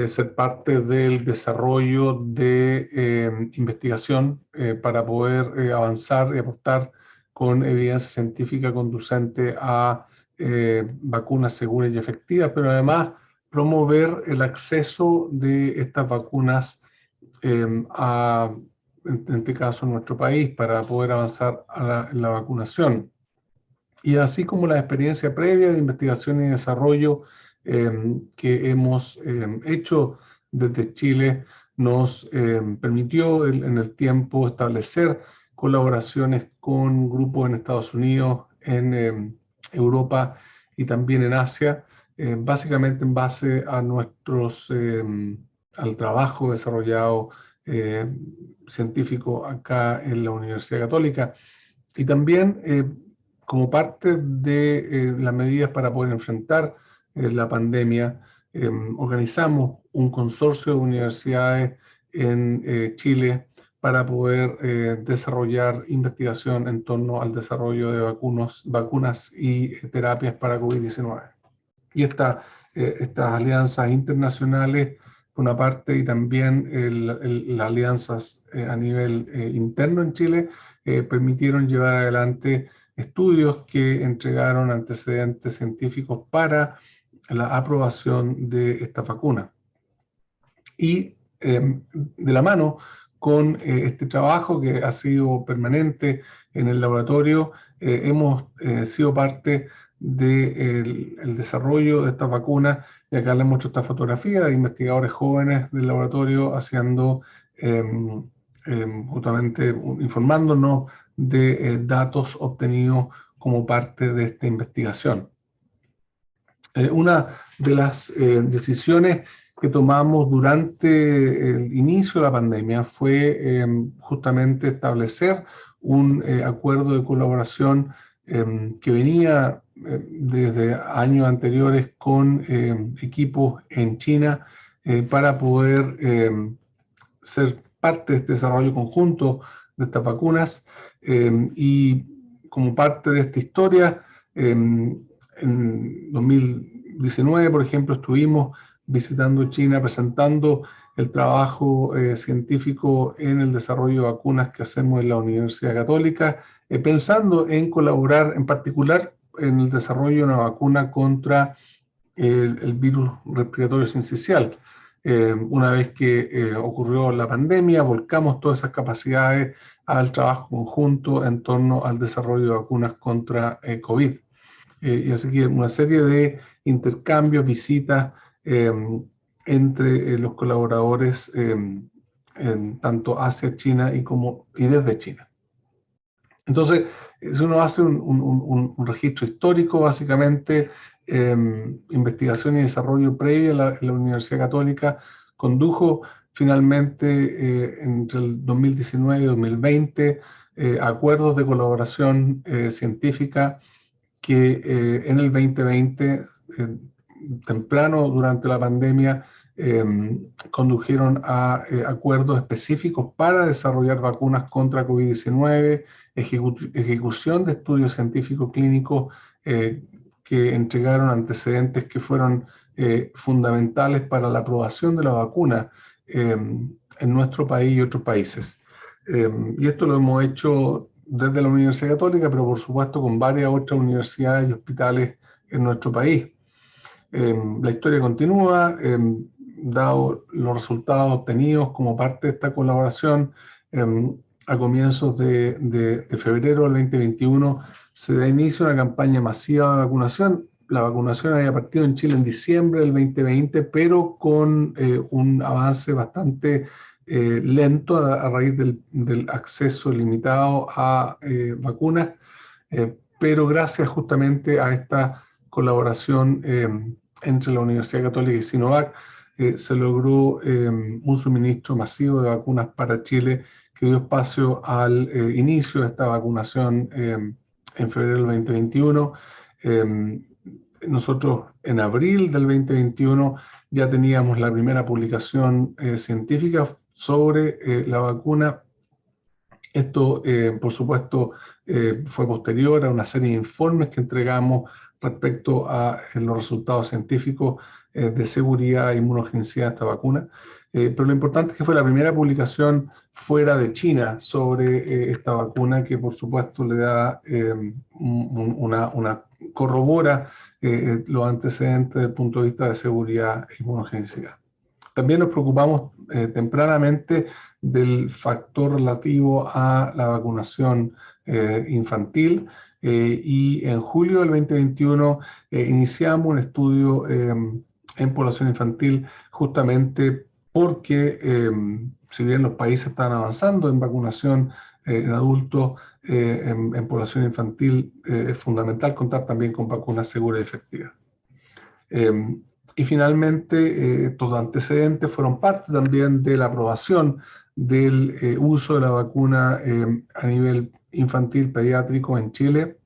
ser parte del desarrollo de investigación para poder avanzar y apostar con evidencia científica conducente a vacunas seguras y efectivas, pero además promover el acceso de estas vacunas en este caso en nuestro país, para poder avanzar en la vacunación. Y así como la experiencia previa de investigación y desarrollo que hemos hecho desde Chile, nos permitió en el tiempo establecer colaboraciones con grupos en Estados Unidos, en Europa y también en Asia, básicamente en base a al trabajo desarrollado científico acá en la Universidad Católica, y también como parte de las medidas para poder enfrentar la pandemia, organizamos un consorcio de universidades en Chile para poder desarrollar investigación en torno al desarrollo de vacunas y terapias para COVID-19. Y esta estas alianzas internacionales, por una parte, y también las alianzas a nivel interno en Chile, permitieron llevar adelante estudios que entregaron antecedentes científicos para la aprobación de esta vacuna. Y de la mano con este trabajo que ha sido permanente en el laboratorio, hemos sido parte del desarrollo de estas vacunas, y acá les muestro esta fotografía de investigadores jóvenes del laboratorio haciendo, justamente informándonos de datos obtenidos como parte de esta investigación. Una de las decisiones que tomamos durante el inicio de la pandemia fue justamente establecer un acuerdo de colaboración que venía desde años anteriores con equipos en China para poder ser parte de este desarrollo conjunto de estas vacunas, y como parte de esta historia, en 2019, por ejemplo, estuvimos visitando China, presentando el trabajo científico en el desarrollo de vacunas que hacemos en la Universidad Católica, pensando en colaborar en particular en el desarrollo de una vacuna contra el virus respiratorio sincicial. Una vez que ocurrió la pandemia, volcamos todas esas capacidades al trabajo conjunto en torno al desarrollo de vacunas contra COVID. Y así que una serie de intercambios, visitas entre los colaboradores tanto hacia China y desde China. Entonces, si uno hace un registro histórico, básicamente, investigación y desarrollo previo en la Universidad Católica condujo finalmente entre el 2019 y 2020 acuerdos de colaboración científica que en el 2020, temprano durante la pandemia, condujeron a acuerdos específicos para desarrollar vacunas contra COVID-19, ejecución de estudios científicos clínicos que entregaron antecedentes que fueron fundamentales para la aprobación de la vacuna en nuestro país y otros países. Y esto lo hemos hecho desde la Universidad Católica, pero por supuesto con varias otras universidades y hospitales en nuestro país. La historia continúa, dado los resultados obtenidos como parte de esta colaboración. A comienzos de febrero del 2021 se da inicio a una campaña masiva de vacunación. La vacunación había partido en Chile en diciembre del 2020, pero con un avance bastante lento a raíz del acceso limitado a vacunas, pero gracias justamente a esta colaboración entre la Universidad Católica y Sinovac, se logró un suministro masivo de vacunas para Chile que dio espacio al inicio de esta vacunación en febrero del 2021. Nosotros en abril del 2021 ya teníamos la primera publicación científica sobre la vacuna. Esto, por supuesto, fue posterior a una serie de informes que entregamos respecto a los resultados científicos de seguridad e inmunogenicidad de esta vacuna. Pero lo importante es que fue la primera publicación fuera de China sobre esta vacuna, que por supuesto le da corrobora los antecedentes desde el punto de vista de seguridad e inmunogenicidad. También nos preocupamos tempranamente del factor relativo a la vacunación infantil, y en julio del 2021 iniciamos un estudio en población infantil, justamente porque si bien los países están avanzando en vacunación en adultos, en población infantil es fundamental contar también con vacunas seguras y efectivas. Y finalmente, estos antecedentes fueron parte también de la aprobación del uso de la vacuna a nivel infantil pediátrico en Chile,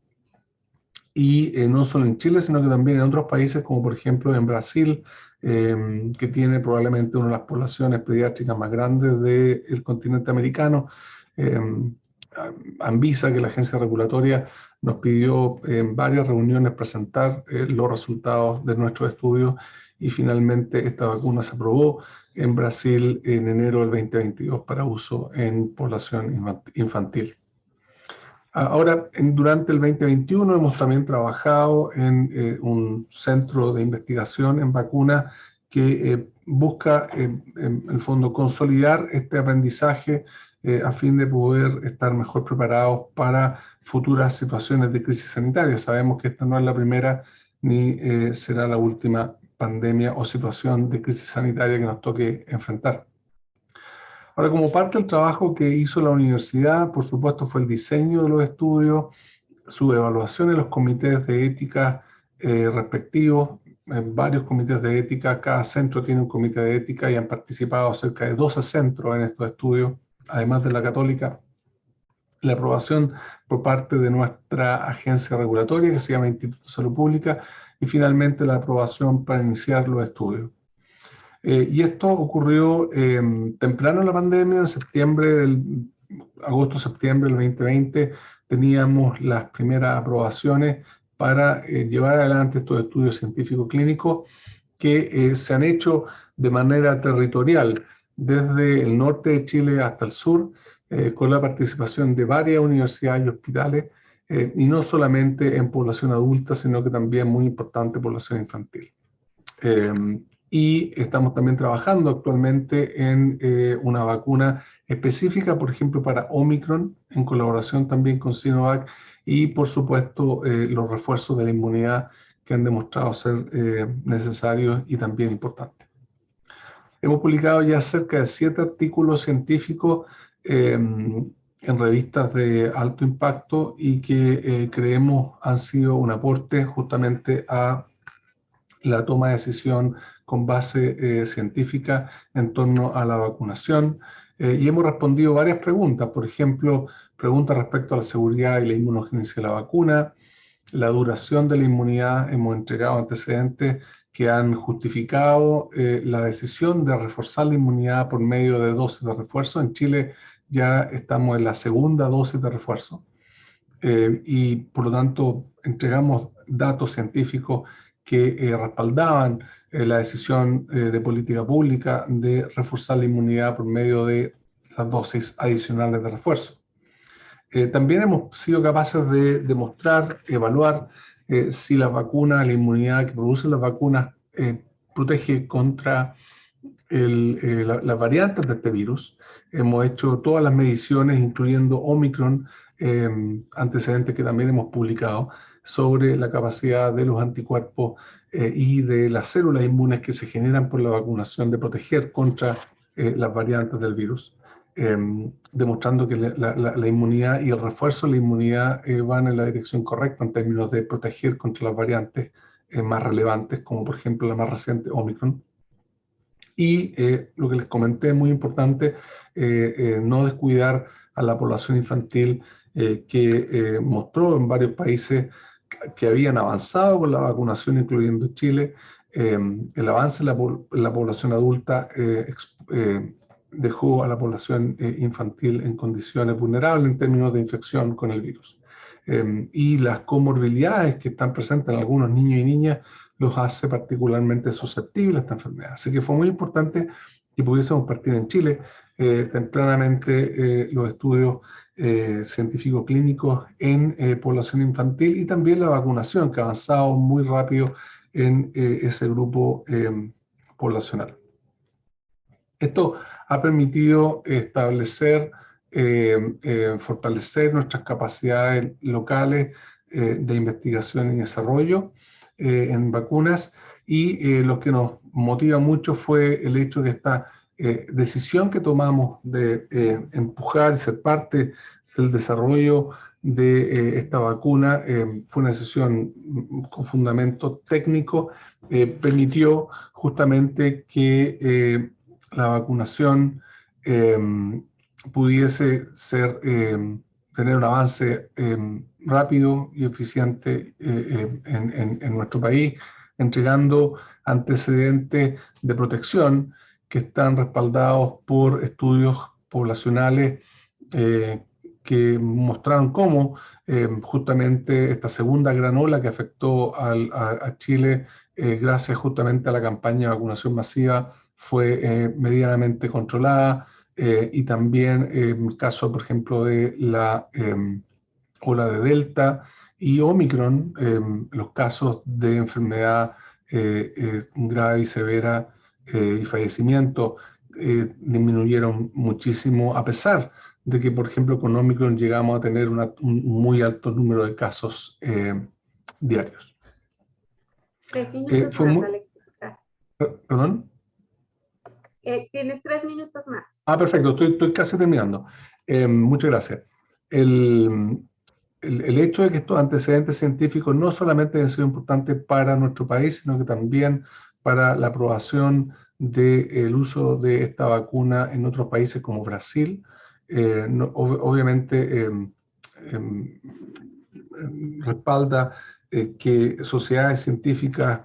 y no solo en Chile, sino que también en otros países, como por ejemplo en Brasil, que tiene probablemente una de las poblaciones pediátricas más grandes del continente americano, Anvisa, que es la agencia regulatoria, nos pidió en varias reuniones presentar los resultados de nuestros estudios y finalmente esta vacuna se aprobó en Brasil en enero del 2022 para uso en población infantil. Ahora, durante el 2021 hemos también trabajado en un centro de investigación en vacunas que busca, en el fondo, consolidar este aprendizaje a fin de poder estar mejor preparados para futuras situaciones de crisis sanitaria. Sabemos que esta no es la primera ni será la última pandemia o situación de crisis sanitaria que nos toque enfrentar. Ahora, como parte del trabajo que hizo la universidad, por supuesto, fue el diseño de los estudios, su evaluación en los comités de ética respectivos, en varios comités de ética. Cada centro tiene un comité de ética y han participado cerca de 12 centros en estos estudios, además de la Católica. La aprobación por parte de nuestra agencia regulatoria, que se llama Instituto de Salud Pública, y finalmente la aprobación para iniciar los estudios. Y esto ocurrió temprano en la pandemia, en agosto-septiembre del 2020, teníamos las primeras aprobaciones para llevar adelante estos estudios científicos clínicos que se han hecho de manera territorial, desde el norte de Chile hasta el sur, con la participación de varias universidades y hospitales, y no solamente en población adulta, sino que también, muy importante, población infantil. Y estamos también trabajando actualmente en una vacuna específica, por ejemplo, para Omicron, en colaboración también con Sinovac, y por supuesto los refuerzos de la inmunidad que han demostrado ser necesarios y también importantes. Hemos publicado ya cerca de 7 artículos científicos en revistas de alto impacto y que creemos han sido un aporte justamente a la toma de decisión con base científica en torno a la vacunación. Y hemos respondido varias preguntas, por ejemplo, preguntas respecto a la seguridad y la inmunogénesis de la vacuna, la duración de la inmunidad. Hemos entregado antecedentes que han justificado la decisión de reforzar la inmunidad por medio de dosis de refuerzo. En Chile ya estamos en la segunda dosis de refuerzo y por lo tanto entregamos datos científicos que respaldaban la decisión de política pública de reforzar la inmunidad por medio de las dosis adicionales de refuerzo. También hemos sido capaces de demostrar, evaluar si la vacuna, la inmunidad que producen las vacunas protege contra las variantes de este virus. Hemos hecho todas las mediciones, incluyendo Omicron, antecedentes que también hemos publicado, sobre la capacidad de los anticuerpos y de las células inmunes que se generan por la vacunación de proteger contra las variantes del virus, demostrando que la inmunidad y el refuerzo de la inmunidad van en la dirección correcta en términos de proteger contra las variantes más relevantes, como por ejemplo la más reciente Omicron. Y lo que les comenté, muy importante, no descuidar a la población infantil que mostró en varios países que habían avanzado con la vacunación, incluyendo Chile. El avance en la población adulta dejó a la población infantil en condiciones vulnerables en términos de infección con el virus. Y las comorbilidades que están presentes en algunos niños y niñas los hace particularmente susceptibles a esta enfermedad. Así que fue muy importante que pudiésemos partir en Chile tempranamente los estudios científicos clínicos en población infantil y también la vacunación, que ha avanzado muy rápido en ese grupo poblacional. Esto ha permitido establecer, fortalecer nuestras capacidades locales de investigación y desarrollo en vacunas, y lo que nos motiva mucho fue el hecho de esta decisión que tomamos de empujar y ser parte del desarrollo de esta vacuna. Fue una decisión con fundamento técnico, permitió justamente que la vacunación pudiese ser, tener un avance rápido y eficiente en nuestro país, entregando antecedentes de protección que están respaldados por estudios poblacionales que que mostraron cómo justamente esta segunda gran ola que afectó a Chile, gracias justamente a la campaña de vacunación masiva, fue medianamente controlada, y también el caso, por ejemplo, de la ola de Delta y Omicron, los casos de enfermedad grave y severa y fallecimiento disminuyeron muchísimo, a pesar de que, por ejemplo, con Omicron llegamos a tener un muy alto número de casos diarios. 3 minutos más, Alexis. ¿Perdón? Tienes 3 minutos más. Perfecto, estoy casi terminando. Muchas gracias. El hecho de que estos antecedentes científicos no solamente han sido importantes para nuestro país, sino que también para la aprobación del uso de esta vacuna en otros países como Brasil, obviamente respalda que sociedades científicas,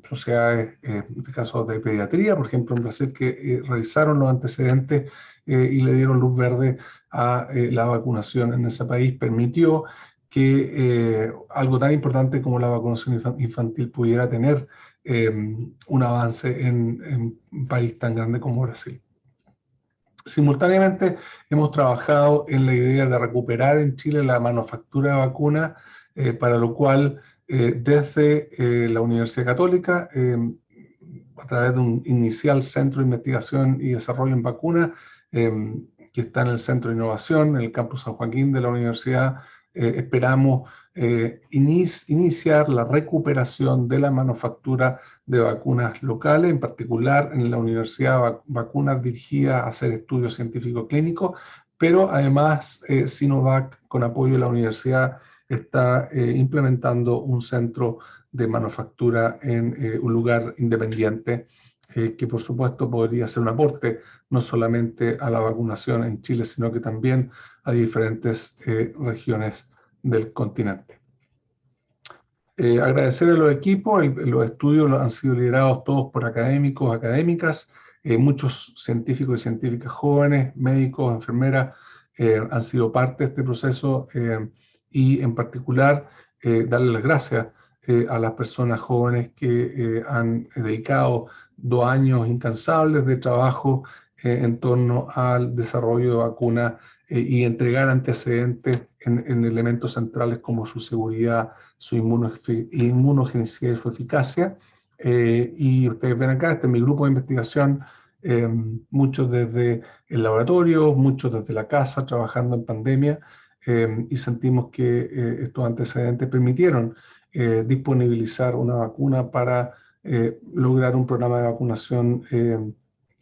sociedades, en este caso de pediatría, por ejemplo en Brasil, que revisaron los antecedentes y le dieron luz verde a la vacunación en ese país, permitió que algo tan importante como la vacunación infantil pudiera tener un avance en un país tan grande como Brasil. Simultáneamente hemos trabajado en la idea de recuperar en Chile la manufactura de vacunas, para lo cual desde la Universidad Católica, a través de un inicial centro de investigación y desarrollo en vacunas, que está en el Centro de Innovación, en el campus San Joaquín de la universidad, esperamos iniciar la recuperación de la manufactura de vacunas locales, en particular en la universidad vacunas dirigidas a hacer estudios científicos clínicos, pero además Sinovac, con apoyo de la universidad, está implementando un centro de manufactura en un lugar independiente, que por supuesto podría ser un aporte no solamente a la vacunación en Chile, sino que también a diferentes regiones del continente. Agradecer a los equipos. Los estudios han sido liderados todos por académicos, académicas, muchos científicos y científicas jóvenes, médicos, enfermeras, han sido parte de este proceso, y en particular darle las gracias a las personas jóvenes que han dedicado 2 años incansables de trabajo en torno al desarrollo de vacunas y entregar antecedentes en elementos centrales como su seguridad, su inmunogenicidad y su eficacia. Y ustedes ven acá, este es mi grupo de investigación, muchos desde el laboratorio, muchos desde la casa, trabajando en pandemia, y sentimos que estos antecedentes permitieron disponibilizar una vacuna para lograr un programa de vacunación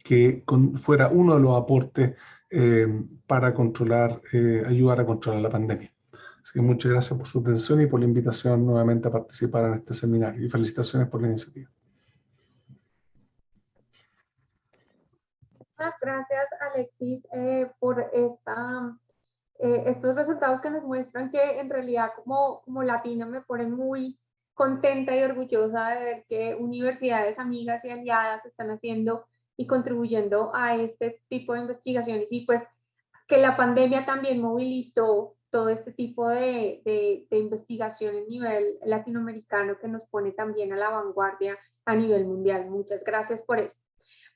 que fuera uno de los aportes para controlar, ayudar a controlar la pandemia. Así que muchas gracias por su atención y por la invitación nuevamente a participar en este seminario. Y felicitaciones por la iniciativa. Muchas gracias, Alexis, por estos resultados que nos muestran que en realidad como latino me ponen muy contenta y orgullosa de ver que universidades amigas y aliadas están haciendo y contribuyendo a este tipo de investigaciones, y pues que la pandemia también movilizó todo este tipo de investigación a nivel latinoamericano que nos pone también a la vanguardia a nivel mundial. Muchas gracias por eso.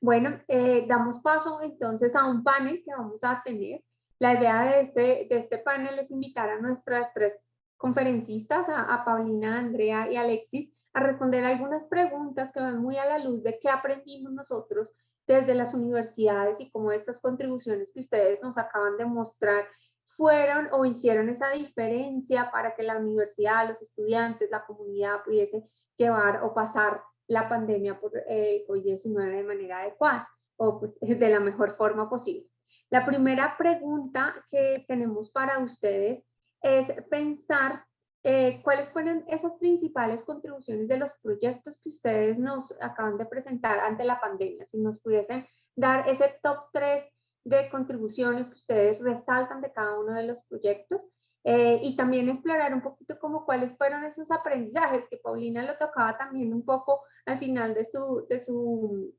Bueno, damos paso entonces a un panel que vamos a tener. La idea de este panel es invitar a nuestras 3 conferencistas, a Paulina, Andrea y Alexis, a responder algunas preguntas que van muy a la luz de qué aprendimos nosotros desde las universidades y cómo estas contribuciones que ustedes nos acaban de mostrar fueron o hicieron esa diferencia para que la universidad, los estudiantes, la comunidad pudiese llevar o pasar la pandemia por COVID-19 de manera adecuada o pues, de la mejor forma posible. La primera pregunta que tenemos para ustedes es pensar cuáles fueron esas principales contribuciones de los proyectos que ustedes nos acaban de presentar ante la pandemia. Si nos pudiesen dar ese top 3 de contribuciones que ustedes resaltan de cada uno de los proyectos, y también explorar un poquito como cuáles fueron esos aprendizajes, que Paulina lo tocaba también un poco al final de su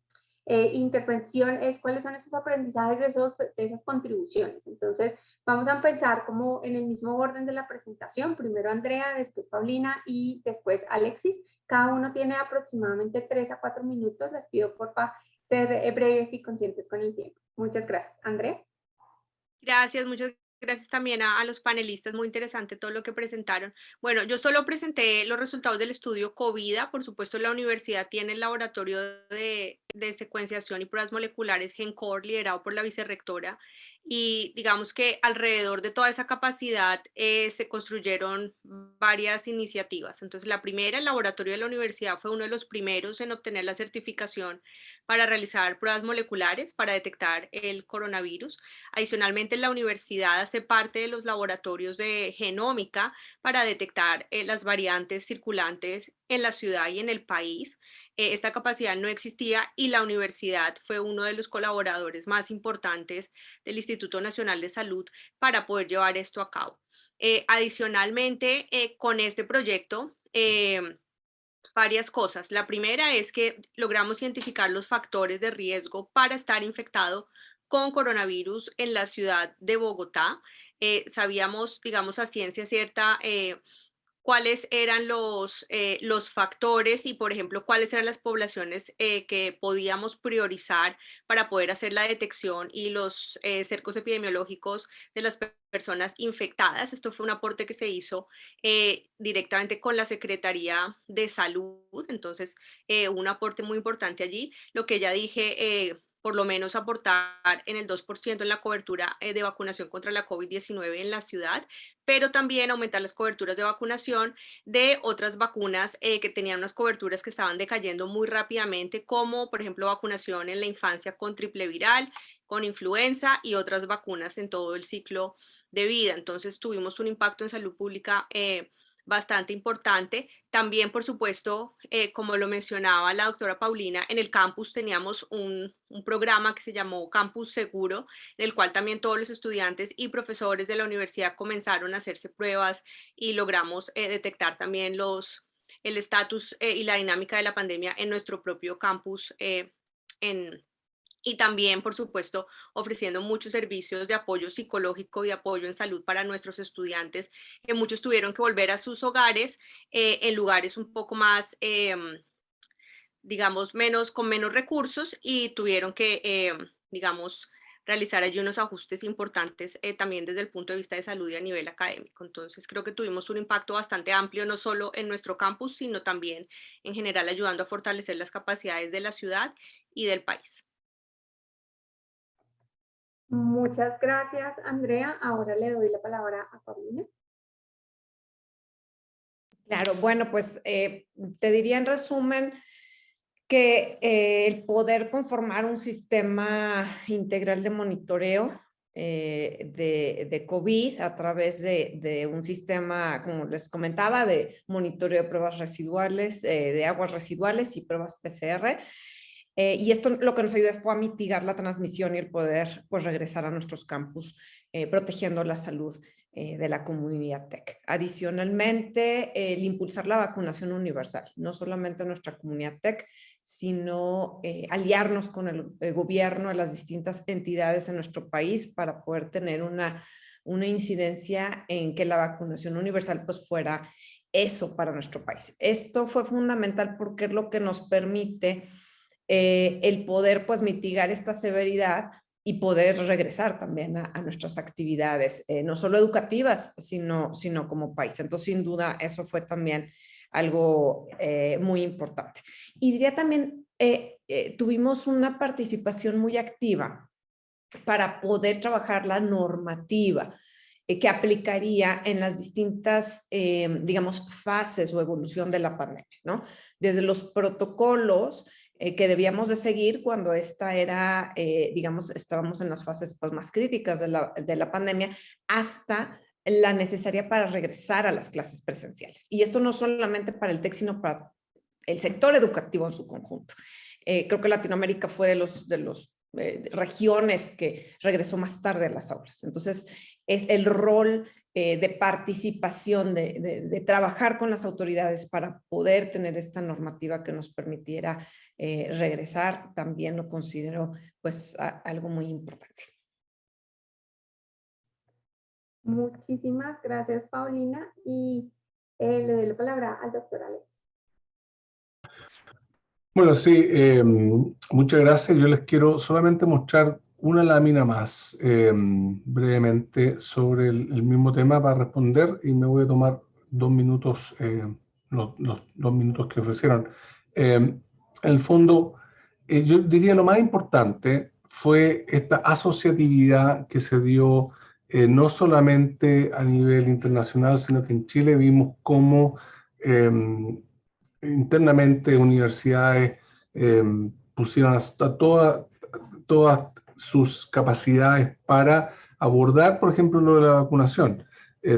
intervención, es cuáles son esos aprendizajes de esas contribuciones. Entonces, Vamos a empezar como en el mismo orden de la presentación, primero Andrea, después Paulina y después Alexis. Cada uno tiene aproximadamente 3 a 4 minutos. Les pido por favor ser breves y conscientes con el tiempo. Muchas gracias. Andrea. Gracias, muchas gracias también a los panelistas, muy interesante todo lo que presentaron. Bueno, yo solo presenté los resultados del estudio COVID. Por supuesto, la universidad tiene el laboratorio de secuenciación y pruebas moleculares GenCore, liderado por la vicerrectora, y digamos que alrededor de toda esa capacidad se construyeron varias iniciativas. Entonces, la primera, el laboratorio de la universidad fue uno de los primeros en obtener la certificación para realizar pruebas moleculares para detectar el coronavirus. Adicionalmente, la universidad hace parte de los laboratorios de genómica para detectar las variantes circulantes en la ciudad y en el país. Esta capacidad no existía y la universidad fue uno de los colaboradores más importantes del Instituto Nacional de Salud para poder llevar esto a cabo. Adicionalmente, con este proyecto, varias cosas. La primera es que logramos identificar los factores de riesgo para estar infectado con coronavirus en la ciudad de Bogotá. Sabíamos, digamos, a ciencia cierta cuáles eran los factores y, por ejemplo, cuáles eran las poblaciones que podíamos priorizar para poder hacer la detección y los cercos epidemiológicos de las personas infectadas. Esto fue un aporte que se hizo directamente con la Secretaría de Salud, entonces un aporte muy importante allí. Lo que ya dije, por lo menos aportar en el 2% en la cobertura de vacunación contra la COVID-19 en la ciudad, pero también aumentar las coberturas de vacunación de otras vacunas que tenían unas coberturas que estaban decayendo muy rápidamente, como por ejemplo vacunación en la infancia con triple viral, con influenza y otras vacunas en todo el ciclo de vida. Entonces tuvimos un impacto en salud pública bastante importante. También, por supuesto, como lo mencionaba la doctora Paulina, en el campus teníamos un programa que se llamó Campus Seguro, en el cual también todos los estudiantes y profesores de la universidad comenzaron a hacerse pruebas y logramos detectar también el estatus y la dinámica de la pandemia en nuestro propio campus y también, por supuesto, ofreciendo muchos servicios de apoyo psicológico y apoyo en salud para nuestros estudiantes, que muchos tuvieron que volver a sus hogares en lugares un poco más, digamos, con menos recursos y tuvieron que, digamos, realizar allí unos ajustes importantes también desde el punto de vista de salud y a nivel académico. Entonces, creo que tuvimos un impacto bastante amplio, no solo en nuestro campus, sino también en general ayudando a fortalecer las capacidades de la ciudad y del país. Muchas gracias, Andrea. Ahora le doy la palabra a Paulina. Claro, bueno, pues te diría en resumen que el poder conformar un sistema integral de monitoreo de COVID a través de un sistema, como les comentaba, de monitoreo de pruebas residuales, de aguas residuales y pruebas PCR. Y esto lo que nos ayuda fue a mitigar la transmisión y el poder pues, regresar a nuestros campus protegiendo la salud de la comunidad TEC. Adicionalmente, el impulsar la vacunación universal, no solamente nuestra comunidad TEC, sino aliarnos con el gobierno de las distintas entidades en nuestro país para poder tener una incidencia en que la vacunación universal pues fuera eso para nuestro país. Esto fue fundamental porque es lo que nos permite el poder pues mitigar esta severidad y poder regresar también a nuestras actividades, no solo educativas, sino como país. Entonces, sin duda, eso fue también algo muy importante. Y diría también, tuvimos una participación muy activa para poder trabajar la normativa que aplicaría en las distintas, digamos, fases o evolución de la pandemia, ¿no? Desde los protocolos que debíamos de seguir cuando esta era, digamos, estábamos en las fases pues, más críticas de la pandemia, hasta la necesaria para regresar a las clases presenciales. Y esto no solamente para el TEC, sino para el sector educativo en su conjunto. Creo que Latinoamérica fue de los regiones que regresó más tarde a las aulas. Entonces, es el rol de participación, de trabajar con las autoridades para poder tener esta normativa que nos permitiera regresar, también lo considero pues algo muy importante. Muchísimas gracias, Paulina, y le doy la palabra al doctor Alex. Bueno, sí, muchas gracias. Yo les quiero solamente mostrar una lámina más brevemente sobre el mismo tema para responder, y me voy a tomar 2 minutos, los 2 minutos que ofrecieron. En el fondo, yo diría lo más importante fue esta asociatividad que se dio no solamente a nivel internacional, sino que en Chile vimos cómo internamente universidades pusieron a todas sus capacidades para abordar, por ejemplo, lo de la vacunación.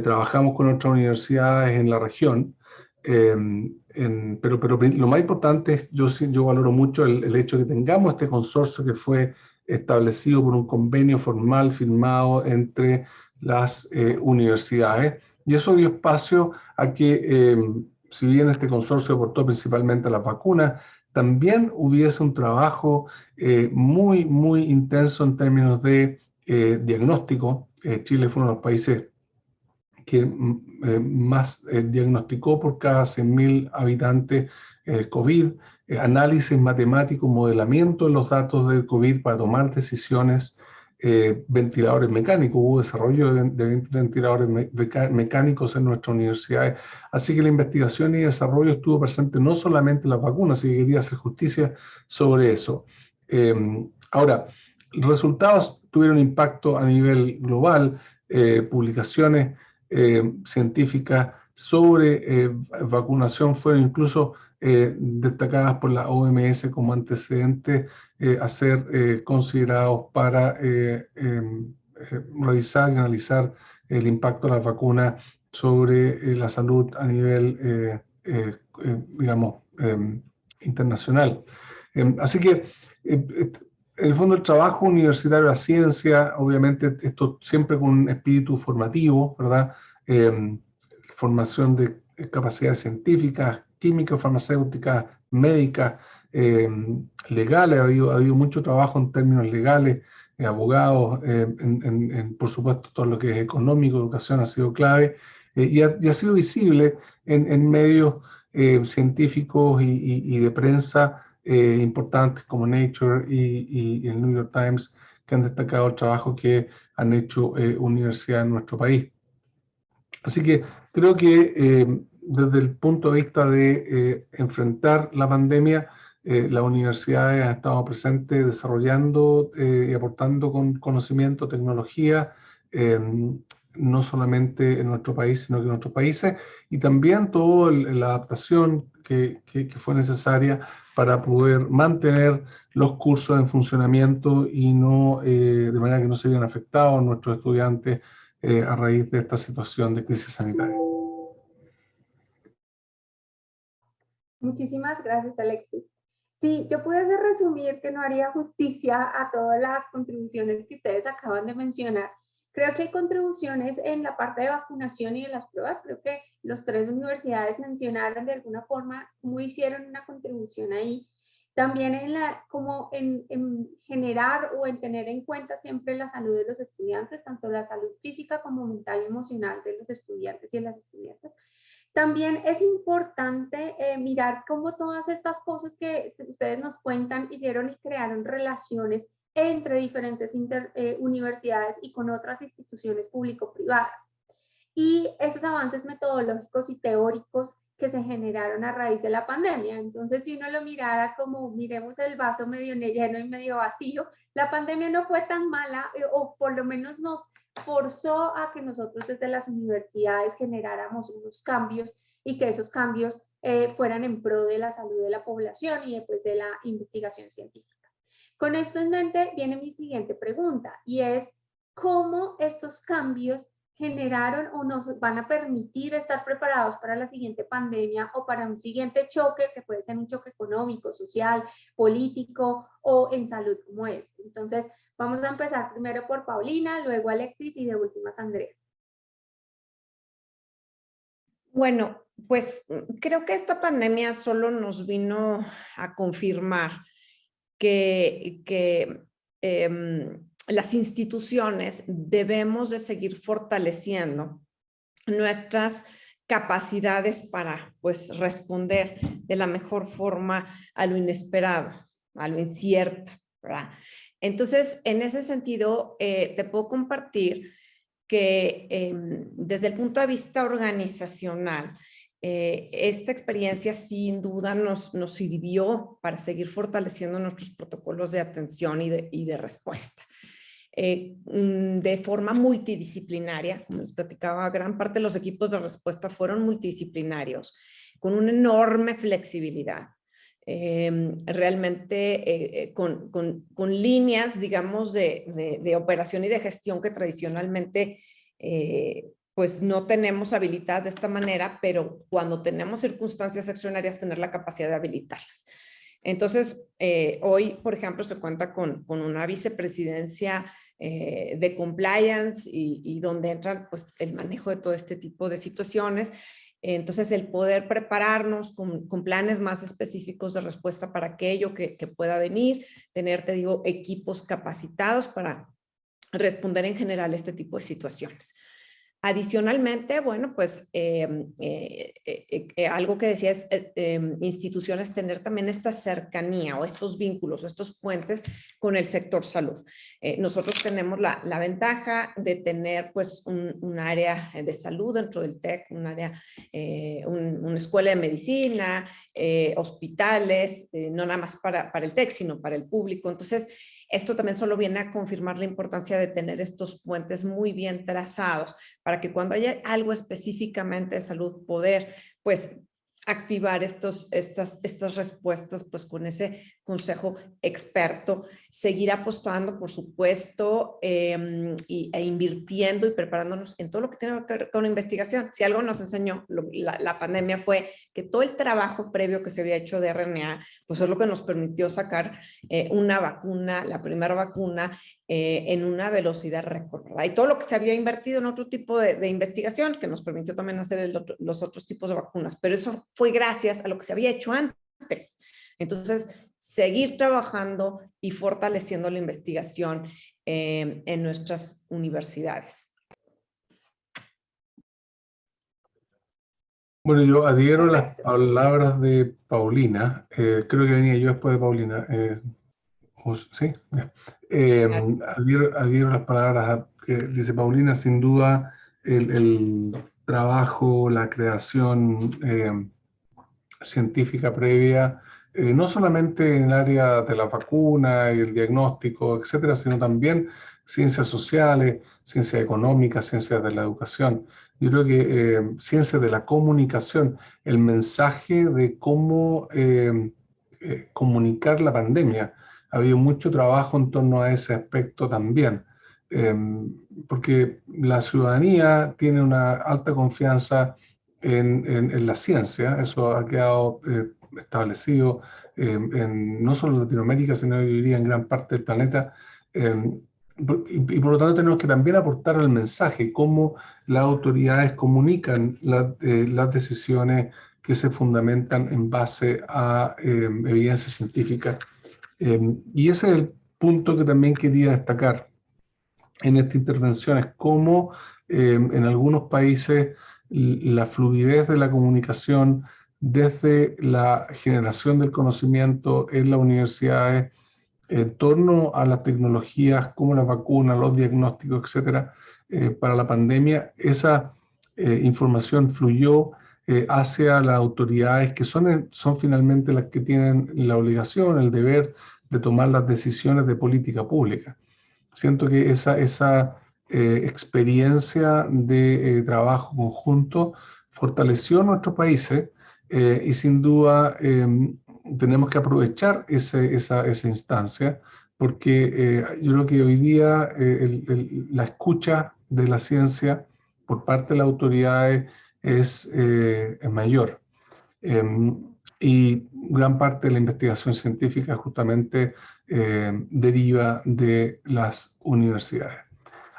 Trabajamos con otras universidades en la región, pero lo más importante es, yo valoro mucho el hecho de que tengamos este consorcio que fue establecido por un convenio formal firmado entre las universidades, y eso dio espacio a que si bien este consorcio aportó principalmente a las vacunas, también hubiese un trabajo muy, muy intenso en términos de diagnóstico. Chile fue uno de los países que más diagnosticó por cada 100.000 habitantes COVID, análisis matemático, modelamiento de los datos del COVID para tomar decisiones, ventiladores mecánicos, hubo desarrollo de ventiladores mecánicos en nuestras universidades, así que la investigación y desarrollo estuvo presente no solamente en las vacunas, y quería hacer justicia sobre eso. Ahora, los resultados tuvieron impacto a nivel global, publicaciones científicas sobre vacunación fueron incluso destacadas por la OMS como antecedentes a ser considerados para revisar y analizar el impacto de las vacunas sobre la salud a nivel, digamos, internacional. Así que, en el fondo, el trabajo universitario, la ciencia, obviamente, esto siempre con un espíritu formativo, ¿verdad? Formación de capacidades científicas, químicas, farmacéuticas, médicas, legales, ha habido mucho trabajo en términos legales, abogados, por supuesto todo lo que es económico, educación ha sido clave, y ha sido visible en medios científicos y de prensa importantes como Nature y el New York Times, que han destacado el trabajo que han hecho universidades en nuestro país. Así que creo que desde el punto de vista de enfrentar la pandemia, las universidades han estado presentes desarrollando y aportando con conocimiento, tecnología, no solamente en nuestro país, sino que en otros países, y también toda la adaptación que fue necesaria para poder mantener los cursos en funcionamiento y no, de manera que no se vean afectados nuestros estudiantes a raíz de esta situación de crisis sanitaria. Muchísimas gracias, Alexis. Sí, yo pudiese resumir, que no haría justicia a todas las contribuciones que ustedes acaban de mencionar. Creo que hay contribuciones en la parte de vacunación y de las pruebas. Creo que las 3 universidades mencionaron de alguna forma cómo hicieron una contribución ahí. También en generar o en tener en cuenta siempre la salud de los estudiantes, tanto la salud física como mental y emocional de los estudiantes y de las estudiantes. También es importante mirar cómo todas estas cosas que ustedes nos cuentan hicieron y crearon relaciones entre diferentes universidades y con otras instituciones público-privadas. Y esos avances metodológicos y teóricos que se generaron a raíz de la pandemia. Entonces, si uno lo mirara como miremos el vaso medio lleno y medio vacío, la pandemia no fue tan mala, o por lo menos nos forzó a que nosotros desde las universidades generáramos unos cambios, y que esos cambios fueran en pro de la salud de la población y después de la investigación científica. Con esto en mente viene mi siguiente pregunta, y es ¿cómo estos cambios generaron o nos van a permitir estar preparados para la siguiente pandemia o para un siguiente choque, que puede ser un choque económico, social, político o en salud como este? Entonces, vamos a empezar primero por Paulina, luego Alexis y de últimas Andrea. Bueno, pues creo que esta pandemia solo nos vino a confirmar que las instituciones debemos de seguir fortaleciendo nuestras capacidades para, pues, responder de la mejor forma a lo inesperado, a lo incierto, ¿verdad? Entonces, en ese sentido, te puedo compartir que desde el punto de vista organizacional, esta experiencia sin duda nos sirvió para seguir fortaleciendo nuestros protocolos de atención y de respuesta. De forma multidisciplinaria, como les platicaba, gran parte de los equipos de respuesta fueron multidisciplinarios, con una enorme flexibilidad. Realmente con líneas, digamos, de operación y de gestión que tradicionalmente pues no tenemos habilitadas de esta manera, pero cuando tenemos circunstancias extraordinarias, tener la capacidad de habilitarlas. Entonces, hoy, por ejemplo, se cuenta con una vicepresidencia de compliance y donde entra, pues, el manejo de todo este tipo de situaciones. Entonces, el poder prepararnos con planes más específicos de respuesta para aquello que pueda venir, tener, te digo, equipos capacitados para responder en general a este tipo de situaciones. Adicionalmente, bueno, pues algo que decía es instituciones tener también esta cercanía o estos vínculos o estos puentes con el sector salud. Nosotros tenemos la ventaja de tener pues un área de salud dentro del TEC, un área, una escuela de medicina, hospitales, no nada más para el TEC, sino para el público. Entonces, esto también solo viene a confirmar la importancia de tener estos puentes muy bien trazados para que cuando haya algo específicamente de salud, poder pues activar estas respuestas pues con ese consejo experto, seguir apostando por supuesto e invirtiendo y preparándonos en todo lo que tiene que ver con investigación. Si algo nos enseñó la pandemia fue que todo el trabajo previo que se había hecho de RNA pues es lo que nos permitió sacar una vacuna, la primera vacuna en una velocidad récord, ¿verdad? Y todo lo que se había invertido en otro tipo de investigación que nos permitió también hacer los otros tipos de vacunas, pero eso fue gracias a lo que se había hecho antes. Entonces, seguir trabajando y fortaleciendo la investigación en nuestras universidades. Bueno, yo adhiero a las palabras de Paulina. Creo que venía yo después de Paulina. Sí, adhiero a las palabras que dice Paulina. Sin duda, el trabajo, la creación científica previa, no solamente en el área de la vacuna y el diagnóstico, etcétera, sino también ciencias sociales, ciencias económicas, ciencias de la educación. Yo creo que ciencias de la comunicación, el mensaje de cómo comunicar la pandemia. Ha habido mucho trabajo en torno a ese aspecto también, porque la ciudadanía tiene una alta confianza en la ciencia. Eso ha quedado establecido no solo en Latinoamérica, sino yo diría en gran parte del planeta, y por lo tanto tenemos que también aportar al mensaje, cómo las autoridades comunican las decisiones que se fundamentan en base a evidencia científica. Y ese es el punto que también quería destacar en esta intervención, es cómo en algunos países la fluidez de la comunicación desde la generación del conocimiento en las universidades en torno a las tecnologías como las vacunas, los diagnósticos, etcétera, para la pandemia, esa información fluyó hacia las autoridades que son finalmente las que tienen la obligación, el deber de tomar las decisiones de política pública. Siento que esa experiencia de trabajo conjunto fortaleció nuestros países y sin duda tenemos que aprovechar esa instancia, porque yo creo que hoy día la escucha de la ciencia por parte de las autoridades es mayor. Y gran parte de la investigación científica justamente deriva de las universidades.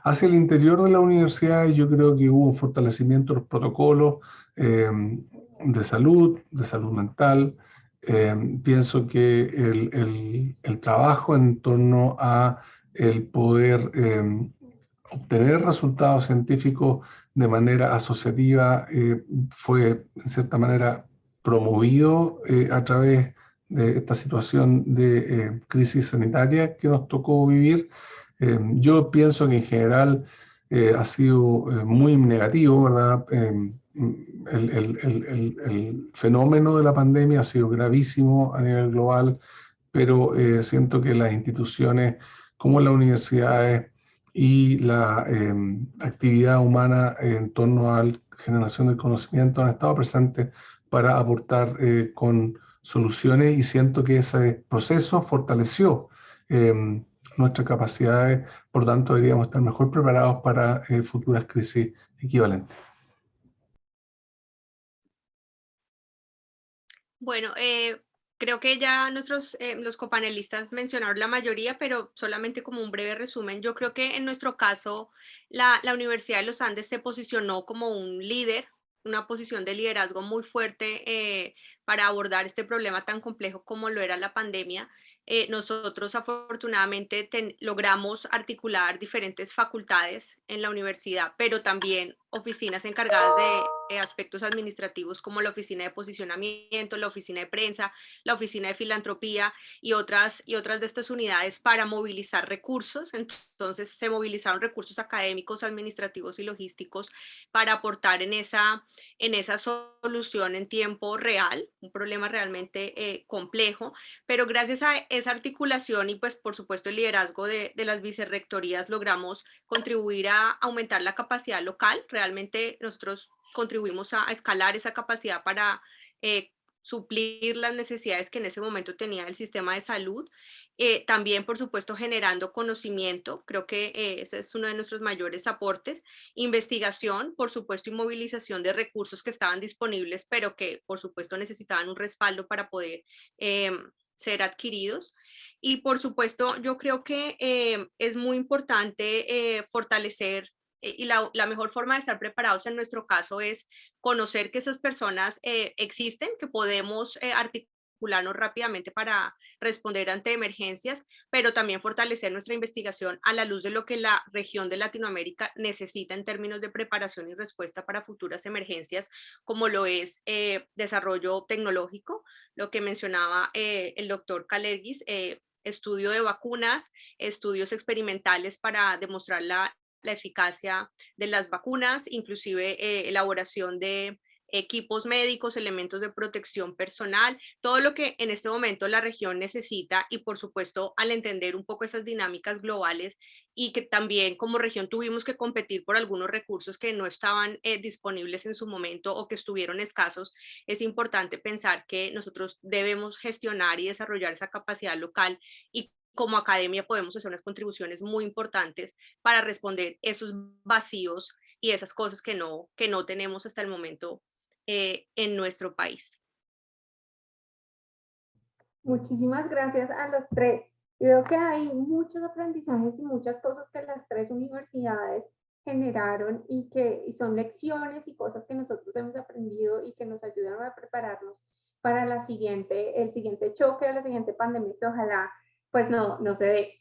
Hacia el interior de la universidad yo creo que hubo un fortalecimiento de los protocolos de salud mental. Pienso que el trabajo en torno a el poder obtener resultados científicos de manera asociativa fue, en cierta manera, promovido a través de esta situación de crisis sanitaria que nos tocó vivir. Yo pienso que en general ha sido muy negativo, ¿verdad? El fenómeno de la pandemia ha sido gravísimo a nivel global, pero siento que las instituciones como las universidades y la actividad humana en torno a la generación del conocimiento han estado presentes para aportar con soluciones, y siento que ese proceso fortaleció nuestras capacidades, por tanto deberíamos estar mejor preparados para futuras crisis equivalentes. Bueno, creo que ya los copanelistas mencionaron la mayoría, pero solamente como un breve resumen. Yo creo que en nuestro caso la Universidad de los Andes se posicionó como un líder, una posición de liderazgo muy fuerte para abordar este problema tan complejo como lo era la pandemia. Nosotros afortunadamente logramos articular diferentes facultades en la universidad, pero también oficinas encargadas de aspectos administrativos como la oficina de posicionamiento, la oficina de prensa, la oficina de filantropía y otras de estas unidades para movilizar recursos. Entonces se movilizaron recursos académicos, administrativos y logísticos para aportar en esa solución en tiempo real, un problema realmente complejo, pero gracias a esa articulación y pues por supuesto el liderazgo de las vicerrectorías logramos contribuir a aumentar la capacidad local. Realmente nosotros contribuimos a escalar esa capacidad para suplir las necesidades que en ese momento tenía el sistema de salud. También, por supuesto, generando conocimiento, creo que ese es uno de nuestros mayores aportes. Investigación, por supuesto, y movilización de recursos que estaban disponibles, pero que, por supuesto, necesitaban un respaldo para poder ser adquiridos. Y, por supuesto, yo creo que es muy importante fortalecer y la mejor forma de estar preparados en nuestro caso es conocer que esas personas existen, que podemos articularnos rápidamente para responder ante emergencias, pero también fortalecer nuestra investigación a la luz de lo que la región de Latinoamérica necesita en términos de preparación y respuesta para futuras emergencias, como lo es desarrollo tecnológico, lo que mencionaba el doctor Kalergis, estudio de vacunas, estudios experimentales para demostrar la eficacia de las vacunas, inclusive elaboración de equipos médicos, elementos de protección personal, todo lo que en este momento la región necesita. Y por supuesto, al entender un poco esas dinámicas globales y que también como región tuvimos que competir por algunos recursos que no estaban disponibles en su momento o que estuvieron escasos, es importante pensar que nosotros debemos gestionar y desarrollar esa capacidad local, y como academia podemos hacer unas contribuciones muy importantes para responder esos vacíos y esas cosas que no tenemos hasta el momento en nuestro país. Muchísimas gracias a los tres. Yo veo que hay muchos aprendizajes y muchas cosas que las tres universidades generaron y son lecciones y cosas que nosotros hemos aprendido y que nos ayudan a prepararnos para el siguiente choque o la siguiente pandemia que ojalá pues no se dé.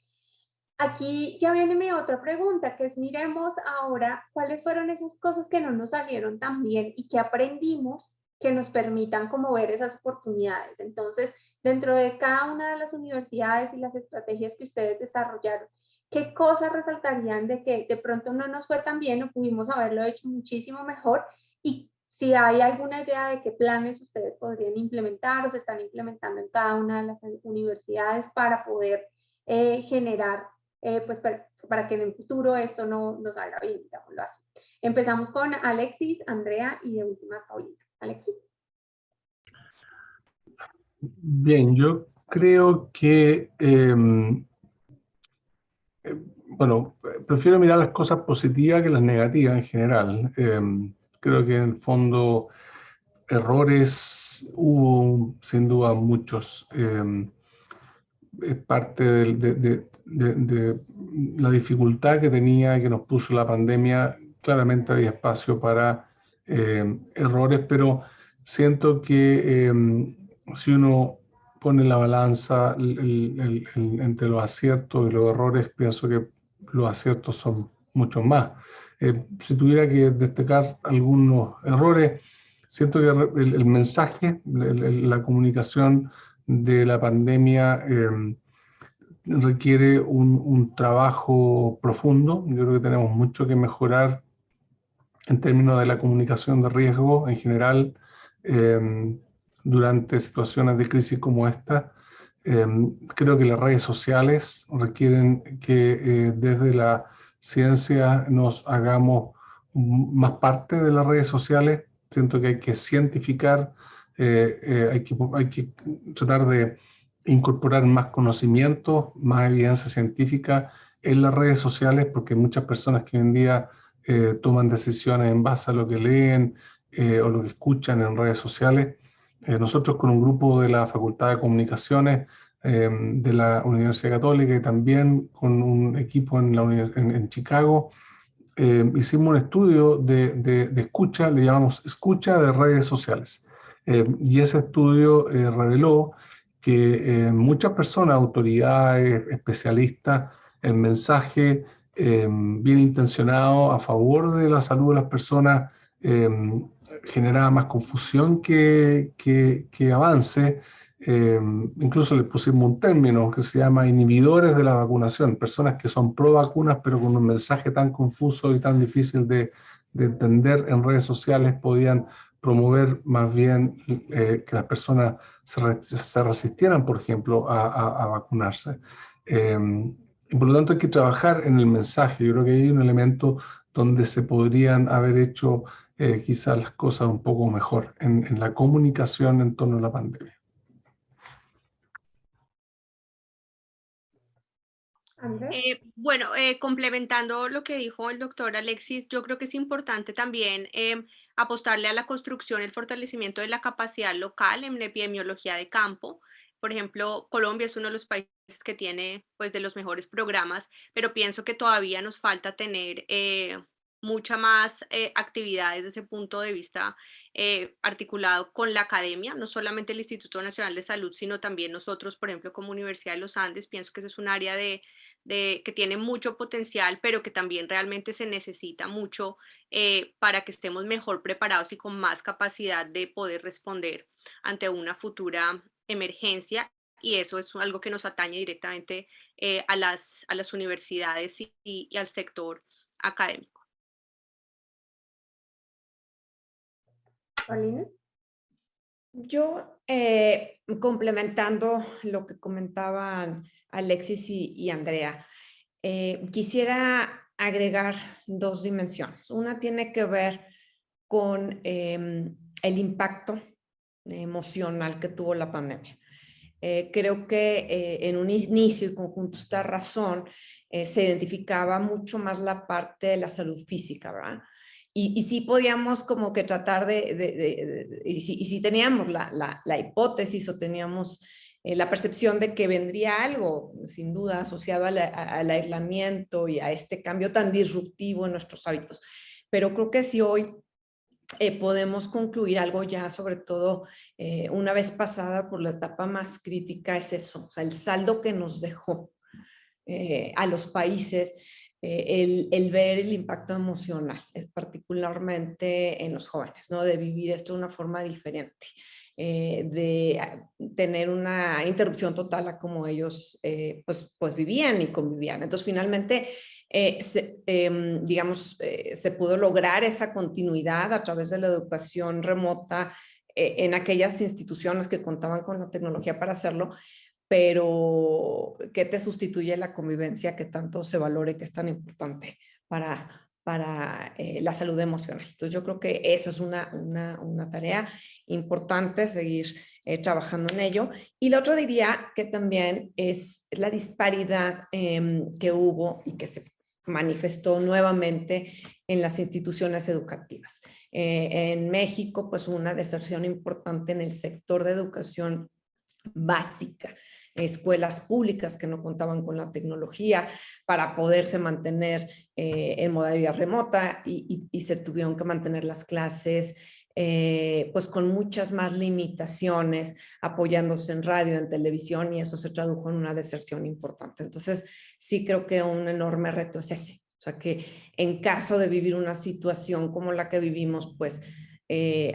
Aquí ya viene mi otra pregunta, que es miremos ahora cuáles fueron esas cosas que no nos salieron tan bien y que aprendimos que nos permitan como ver esas oportunidades. Entonces, dentro de cada una de las universidades y las estrategias que ustedes desarrollaron, ¿qué cosas resaltarían de que de pronto no nos fue tan bien o pudimos haberlo hecho muchísimo mejor? Y si hay alguna idea de qué planes ustedes podrían implementar o se están implementando en cada una de las universidades para poder generar, pues para que en el futuro esto no salga bien, digámoslo así. Empezamos con Alexis, Andrea y de últimas Paulina. Alexis. Bien, yo creo que, bueno, prefiero mirar las cosas positivas que las negativas en general. Creo que en el fondo errores hubo sin duda muchos. Es parte de la dificultad que tenía, que nos puso la pandemia. Claramente había espacio para errores, pero siento que si uno pone la balanza entre los aciertos y los errores, pienso que los aciertos son mucho más. Si tuviera que destacar algunos errores, siento que el mensaje, la comunicación de la pandemia requiere un trabajo profundo. Yo creo que tenemos mucho que mejorar en términos de la comunicación de riesgo en general durante situaciones de crisis como esta. Creo que las redes sociales requieren que desde la ciencia nos hagamos más parte de las redes sociales. Siento que hay que cientificar, hay que tratar de incorporar más conocimiento, más evidencia científica en las redes sociales, porque hay muchas personas que hoy en día toman decisiones en base a lo que leen o lo que escuchan en redes sociales. Nosotros con un grupo de la Facultad de Comunicaciones de la Universidad Católica y también con un equipo en Chicago, hicimos un estudio de escucha, le llamamos escucha de redes sociales. Y ese estudio reveló que muchas personas, autoridades, especialistas, el mensaje bien intencionado a favor de la salud de las personas generaba más confusión que avance. Incluso le pusimos un término que se llama inhibidores de la vacunación, personas que son pro vacunas pero con un mensaje tan confuso y tan difícil de entender en redes sociales podían promover más bien que las personas se resistieran, por ejemplo, a vacunarse. Y por lo tanto hay que trabajar en el mensaje. Yo creo que hay un elemento donde se podrían haber hecho quizás las cosas un poco mejor en la comunicación en torno a la pandemia. Bueno, complementando lo que dijo el doctor Alexis, yo creo que es importante también apostarle a la construcción y el fortalecimiento de la capacidad local en la epidemiología de campo. Por ejemplo, Colombia es uno de los países que tiene pues, de los mejores programas, pero pienso que todavía nos falta tener mucha más actividad desde ese punto de vista articulado con la academia, no solamente el Instituto Nacional de Salud, sino también nosotros, por ejemplo, como Universidad de los Andes. Pienso que ese es un área que tiene mucho potencial, pero que también realmente se necesita mucho para que estemos mejor preparados y con más capacidad de poder responder ante una futura emergencia. Y eso es algo que nos atañe directamente a las universidades y al sector académico. Paulina. Yo, complementando lo que comentaban Alexis y Andrea, quisiera agregar dos dimensiones. Una tiene que ver con el impacto emocional que tuvo la pandemia. Creo que en un inicio y con justa razón se identificaba mucho más la parte de la salud física, ¿verdad? Y sí podíamos como que tratar y si teníamos la hipótesis o teníamos la percepción de que vendría algo, sin duda, asociado al aislamiento y a este cambio tan disruptivo en nuestros hábitos. Pero creo que si hoy podemos concluir algo ya, sobre todo una vez pasada por la etapa más crítica, es eso, o sea, el saldo que nos dejó a los países, el ver el impacto emocional, particularmente en los jóvenes, ¿no? De vivir esto de una forma diferente, de tener una interrupción total a como ellos pues vivían y convivían. Entonces, finalmente, se pudo lograr esa continuidad a través de la educación remota en aquellas instituciones que contaban con la tecnología para hacerlo, pero ¿qué te sustituye la convivencia que tanto se valore, que es tan importante para la salud emocional? Entonces yo creo que eso es una tarea importante, seguir trabajando en ello. Y lo otro diría que también es la disparidad que hubo y que se manifestó nuevamente en las instituciones educativas. En México, pues una deserción importante en el sector de educación básica, escuelas públicas que no contaban con la tecnología para poderse mantener en modalidad remota y se tuvieron que mantener las clases pues con muchas más limitaciones, apoyándose en radio, en televisión, y eso se tradujo en una deserción importante. Entonces, sí creo que un enorme reto es ese. O sea, que en caso de vivir una situación como la que vivimos, pues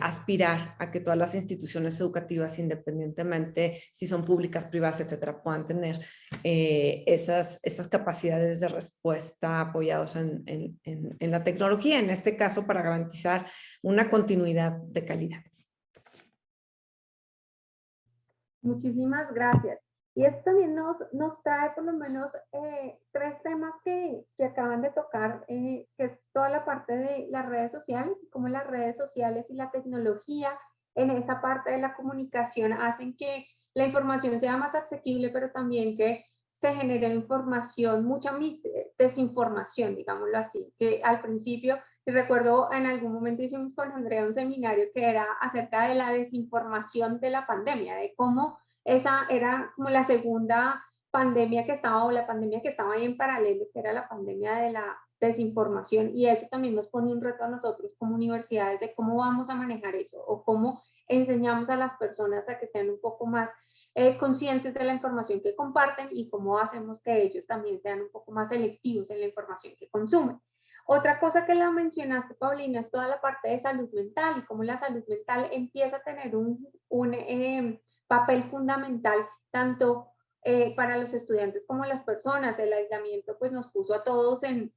aspirar a que todas las instituciones educativas, independientemente si son públicas, privadas, etcétera, puedan tener esas capacidades de respuesta apoyados en la tecnología, en este caso para garantizar una continuidad de calidad. Muchísimas gracias. Y esto también nos trae por lo menos 3 temas que acaban de tocar, que es toda la parte de las redes sociales, y cómo las redes sociales y la tecnología en esa parte de la comunicación hacen que la información sea más asequible, pero también que se genere información, mucha desinformación, digámoslo así, que al principio, y recuerdo en algún momento hicimos con Andrea un seminario que era acerca de la desinformación de la pandemia, de cómo esa era como la segunda pandemia que estaba, o la pandemia que estaba ahí en paralelo, que era la pandemia de la desinformación, y eso también nos pone un reto a nosotros como universidades de cómo vamos a manejar eso, o cómo enseñamos a las personas a que sean un poco más conscientes de la información que comparten, y cómo hacemos que ellos también sean un poco más selectivos en la información que consumen. Otra cosa que la mencionaste, Paulina, es toda la parte de salud mental, y cómo la salud mental empieza a tener un papel fundamental tanto para los estudiantes como las personas. El aislamiento pues nos puso a todos en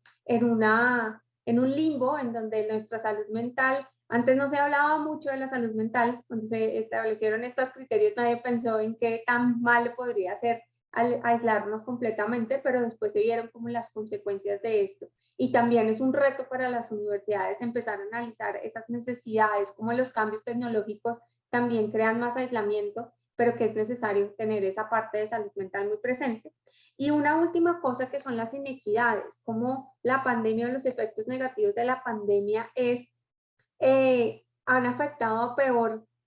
un limbo en donde nuestra salud mental, antes no se hablaba mucho de la salud mental, cuando se establecieron estos criterios nadie pensó en qué tan mal podría ser aislarnos completamente, pero después se vieron como las consecuencias de esto. Y también es un reto para las universidades empezar a analizar esas necesidades, como los cambios tecnológicos también crean más aislamiento, pero que es necesario tener esa parte de salud mental muy presente. Y una última cosa que son las inequidades, como la pandemia o los efectos negativos de la pandemia han afectado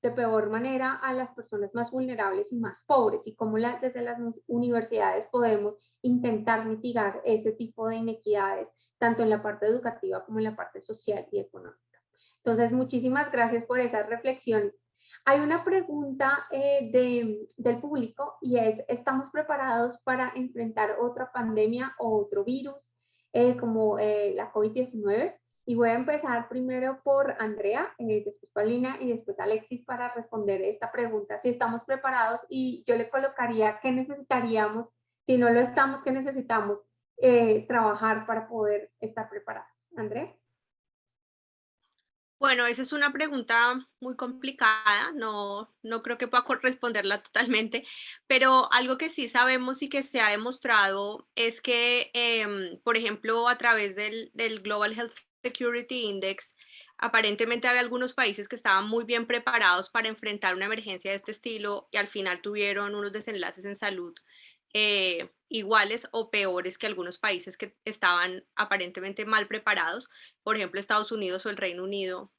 de peor manera a las personas más vulnerables y más pobres, y cómo desde las universidades podemos intentar mitigar ese tipo de inequidades, tanto en la parte educativa como en la parte social y económica. Entonces, muchísimas gracias por esas reflexiones. Hay una pregunta del público, y es: ¿estamos preparados para enfrentar otra pandemia o otro virus como la COVID-19? Y voy a empezar primero por Andrea, después Paulina y después Alexis para responder esta pregunta. Si estamos preparados, y yo le colocaría qué necesitaríamos, si no lo estamos, qué necesitamos trabajar para poder estar preparados. Andrea. Bueno, esa es una pregunta muy complicada, no creo que pueda responderla totalmente, pero algo que sí sabemos y que se ha demostrado es que, por ejemplo, a través del Global Health Security Index, aparentemente había algunos países que estaban muy bien preparados para enfrentar una emergencia de este estilo, y al final tuvieron unos desenlaces en salud iguales o peores que algunos países que estaban aparentemente mal preparados. Por ejemplo, Estados Unidos o el Reino Unido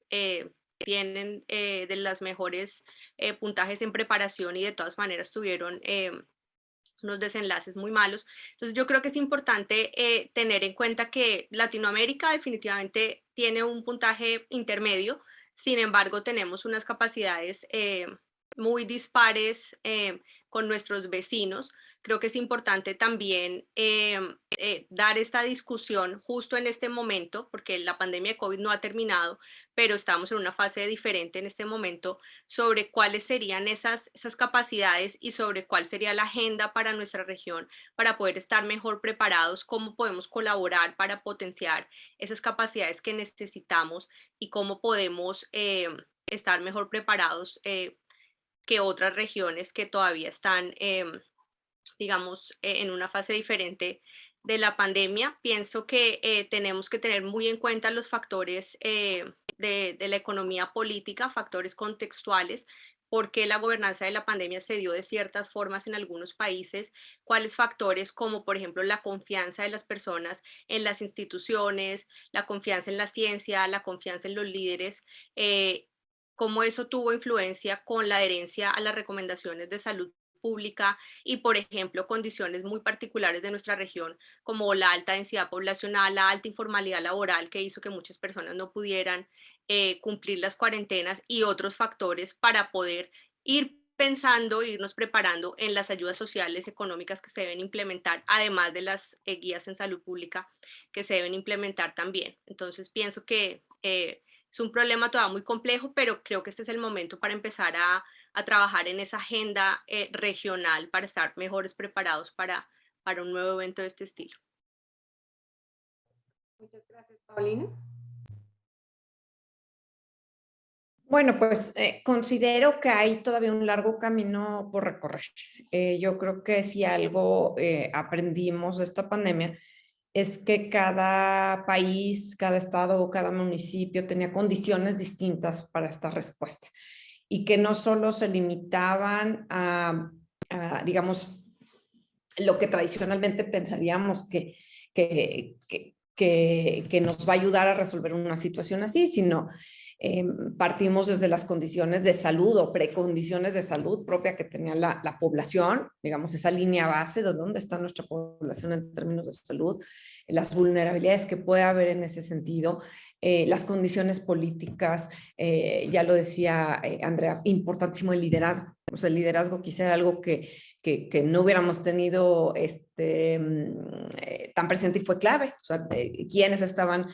tienen de las mejores puntajes en preparación, y de todas maneras tuvieron unos desenlaces muy malos. Entonces yo creo que es importante tener en cuenta que Latinoamérica definitivamente tiene un puntaje intermedio. Sin embargo, tenemos unas capacidades muy dispares con nuestros vecinos. Creo que es importante también dar esta discusión justo en este momento, porque la pandemia de COVID no ha terminado, pero estamos en una fase diferente en este momento, sobre cuáles serían esas capacidades y sobre cuál sería la agenda para nuestra región para poder estar mejor preparados, cómo podemos colaborar para potenciar esas capacidades que necesitamos, y cómo podemos estar mejor preparados que otras regiones que todavía están digamos, en una fase diferente de la pandemia. Pienso que tenemos que tener muy en cuenta los factores de la economía política, factores contextuales, porque la gobernanza de la pandemia se dio de ciertas formas en algunos países, cuáles factores como por ejemplo la confianza de las personas en las instituciones, la confianza en la ciencia, la confianza en los líderes, cómo eso tuvo influencia con la adherencia a las recomendaciones de salud pública, y por ejemplo condiciones muy particulares de nuestra región como la alta densidad poblacional, la alta informalidad laboral, que hizo que muchas personas no pudieran cumplir las cuarentenas y otros factores para poder ir pensando, irnos preparando en las ayudas sociales, económicas que se deben implementar, además de las guías en salud pública que se deben implementar también. Entonces pienso que es un problema todavía muy complejo, pero creo que este es el momento para empezar a trabajar en esa agenda regional para estar mejores preparados para un nuevo evento de este estilo. Muchas gracias, Paulina. Bueno, pues considero que hay todavía un largo camino por recorrer. Yo creo que si algo aprendimos de esta pandemia es que cada país, cada estado o cada municipio tenía condiciones distintas para esta respuesta y que no solo se limitaban a digamos, lo que tradicionalmente pensaríamos que nos va a ayudar a resolver una situación así, sino partimos desde las condiciones de salud o precondiciones de salud propia que tenía la población, digamos, esa línea base de dónde está nuestra población en términos de salud, las vulnerabilidades que puede haber en ese sentido, las condiciones políticas, ya lo decía Andrea, importantísimo el liderazgo. O sea, el liderazgo quizá era algo que no hubiéramos tenido tan presente y fue clave. O sea, quiénes estaban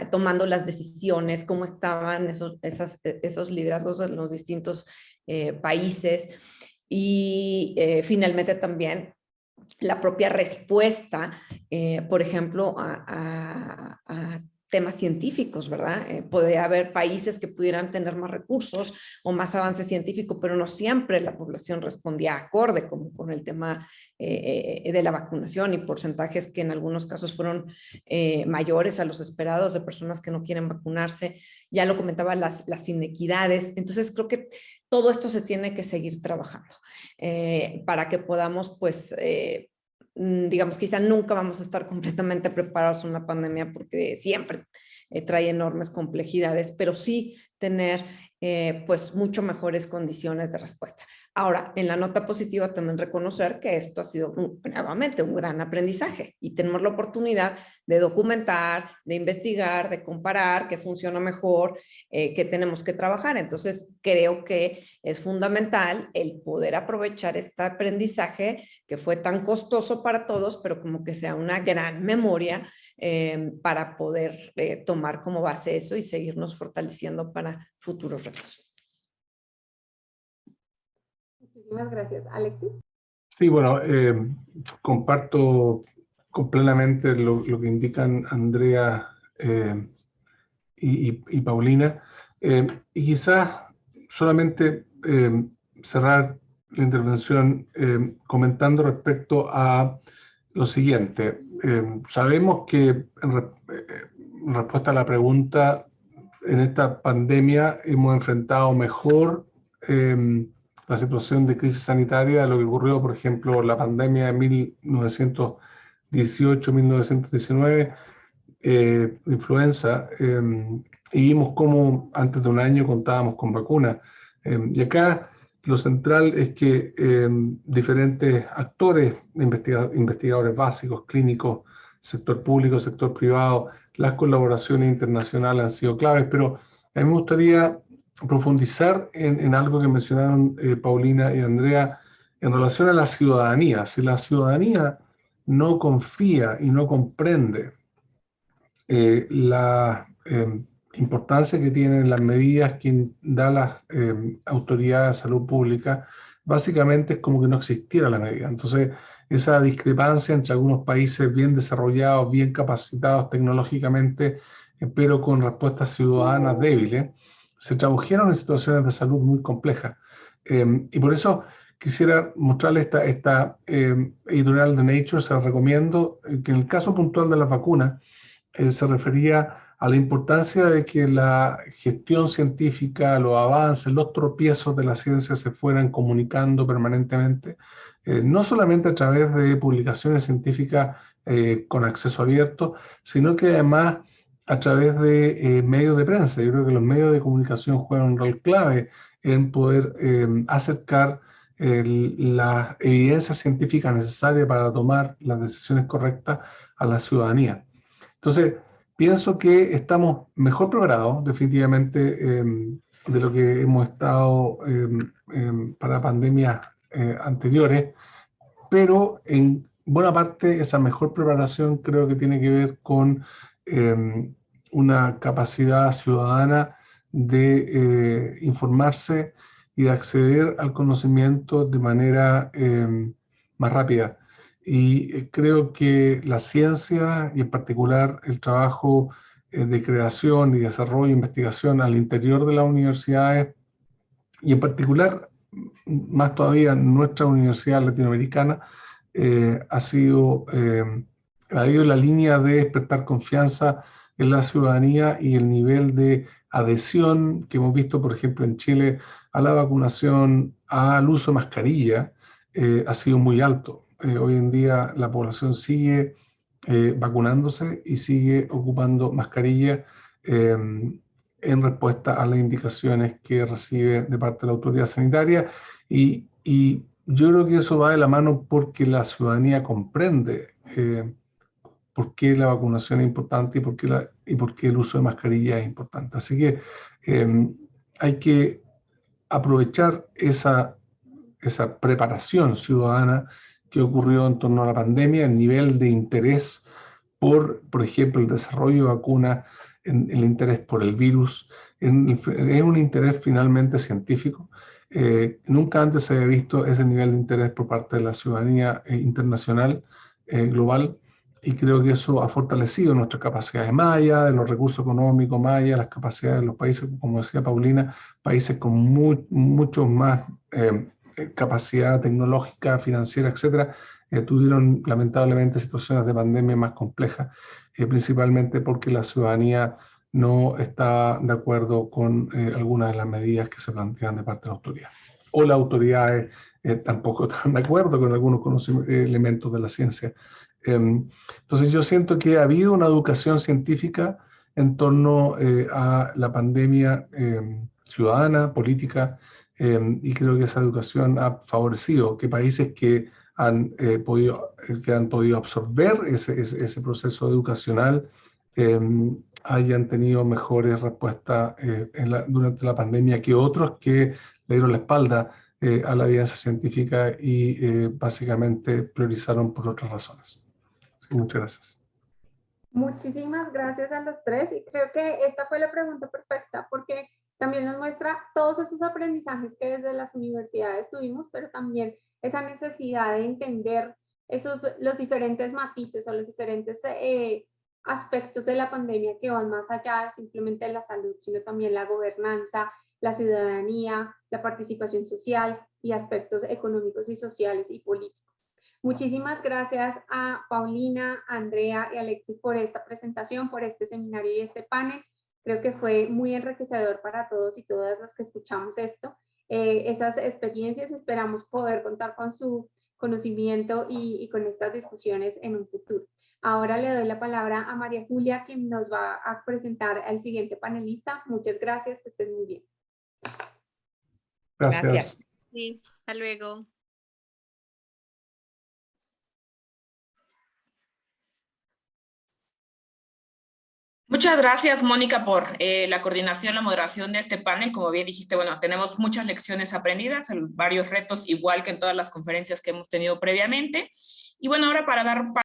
tomando las decisiones, cómo estaban esos liderazgos en los distintos países y finalmente también la propia respuesta, por ejemplo, a temas científicos, ¿verdad? Podría haber países que pudieran tener más recursos o más avance científico, pero no siempre la población respondía acorde, como con el tema de la vacunación y porcentajes que en algunos casos fueron mayores a los esperados de personas que no quieren vacunarse. Ya lo comentaba, las inequidades. Entonces creo que todo esto se tiene que seguir trabajando para que podamos, pues, digamos, quizá nunca vamos a estar completamente preparados a una pandemia porque siempre trae enormes complejidades, pero sí tener pues mucho mejores condiciones de respuesta. Ahora, en la nota positiva también reconocer que esto ha sido nuevamente un gran aprendizaje y tenemos la oportunidad de documentar, de investigar, de comparar qué funciona mejor, qué tenemos que trabajar. Entonces, creo que es fundamental el poder aprovechar este aprendizaje que fue tan costoso para todos, pero como que sea una gran memoria para poder tomar como base eso y seguirnos fortaleciendo para futuros retos. Muchísimas gracias. Alexis. Sí, bueno, comparto plenamente lo que indican Andrea y Paulina. Y quizás solamente cerrar la intervención comentando respecto a lo siguiente. Sabemos que en respuesta a la pregunta, en esta pandemia hemos enfrentado mejor la situación de crisis sanitaria de lo que ocurrió, por ejemplo, la pandemia de 1918-1919, influenza, y vimos cómo antes de un año contábamos con vacunas. Y acá lo central es que diferentes actores, investigadores básicos, clínicos, sector público, sector privado, las colaboraciones internacionales han sido claves, pero a mí me gustaría profundizar en algo que mencionaron Paulina y Andrea en relación a la ciudadanía. Si la ciudadanía no confía y no comprende la importancia que tienen las medidas que da las autoridades de salud pública, básicamente es como que no existiera la medida. Entonces, esa discrepancia entre algunos países bien desarrollados, bien capacitados tecnológicamente, pero con respuestas ciudadanas débiles, se tradujeron en situaciones de salud muy complejas. Y por eso quisiera mostrarles esta editorial de Nature, se la recomiendo, que en el caso puntual de las vacunas, se refería a la importancia de que la gestión científica, los avances, los tropiezos de la ciencia se fueran comunicando permanentemente, no solamente a través de publicaciones científicas con acceso abierto, sino que además a través de medios de prensa. Yo creo que los medios de comunicación juegan un rol clave en poder acercar la evidencia científica necesaria para tomar las decisiones correctas a la ciudadanía. Entonces, pienso que estamos mejor preparados, definitivamente, de lo que hemos estado para pandemias anteriores, pero en buena parte esa mejor preparación creo que tiene que ver con una capacidad ciudadana de informarse y de acceder al conocimiento de manera más rápida. Y creo que la ciencia, y en particular el trabajo de creación y desarrollo e investigación al interior de las universidades, y en particular, más todavía, nuestra universidad latinoamericana, ha ido en la línea de despertar confianza en la ciudadanía y el nivel de adhesión que hemos visto, por ejemplo, en Chile, a la vacunación, al uso de mascarilla, ha sido muy alto. Hoy en día la población sigue vacunándose y sigue ocupando mascarilla en respuesta a las indicaciones que recibe de parte de la autoridad sanitaria, y yo creo que eso va de la mano porque la ciudadanía comprende por qué la vacunación es importante y por qué el uso de mascarilla es importante. Así que hay que aprovechar esa preparación ciudadana que ocurrió en torno a la pandemia, el nivel de interés por ejemplo, el desarrollo de vacunas, el interés por el virus, es un interés finalmente científico. Nunca antes se había visto ese nivel de interés por parte de la ciudadanía internacional, global, y creo que eso ha fortalecido nuestras capacidades más allá de los recursos económicos, más allá de las capacidades de los países, como decía Paulina, países con mucho más capacidad tecnológica, financiera, etcétera, tuvieron lamentablemente situaciones de pandemia más complejas, principalmente porque la ciudadanía no está de acuerdo con algunas de las medidas que se plantean de parte de la autoridad. O las autoridades tampoco están de acuerdo con algunos elementos de la ciencia. Entonces yo siento que ha habido una educación científica en torno a la pandemia ciudadana, política, y creo que esa educación ha favorecido que países que han podido absorber ese proceso educacional hayan tenido mejores respuestas durante la pandemia que otros que le dieron la espalda a la evidencia científica y básicamente priorizaron por otras razones. Sí, muchas gracias. Muchísimas gracias a los tres, y creo que esta fue la pregunta perfecta porque también nos muestra todos esos aprendizajes que desde las universidades tuvimos, pero también esa necesidad de entender los diferentes matices o los diferentes aspectos de la pandemia que van más allá de simplemente la salud, sino también la gobernanza, la ciudadanía, la participación social y aspectos económicos y sociales y políticos. Muchísimas gracias a Paulina, Andrea y Alexis por esta presentación, por este seminario y este panel. Creo que fue muy enriquecedor para todos y todas los que escuchamos esto. Esas experiencias, esperamos poder contar con su conocimiento y con estas discusiones en un futuro. Ahora le doy la palabra a María Julia, quien nos va a presentar al siguiente panelista. Muchas gracias, que estén muy bien. Gracias. Sí, hasta luego. Muchas gracias, Mónica, por la coordinación, la moderación de este panel. Como bien dijiste, bueno, tenemos muchas lecciones aprendidas, varios retos, igual que en todas las conferencias que hemos tenido previamente. Y bueno, ahora para dar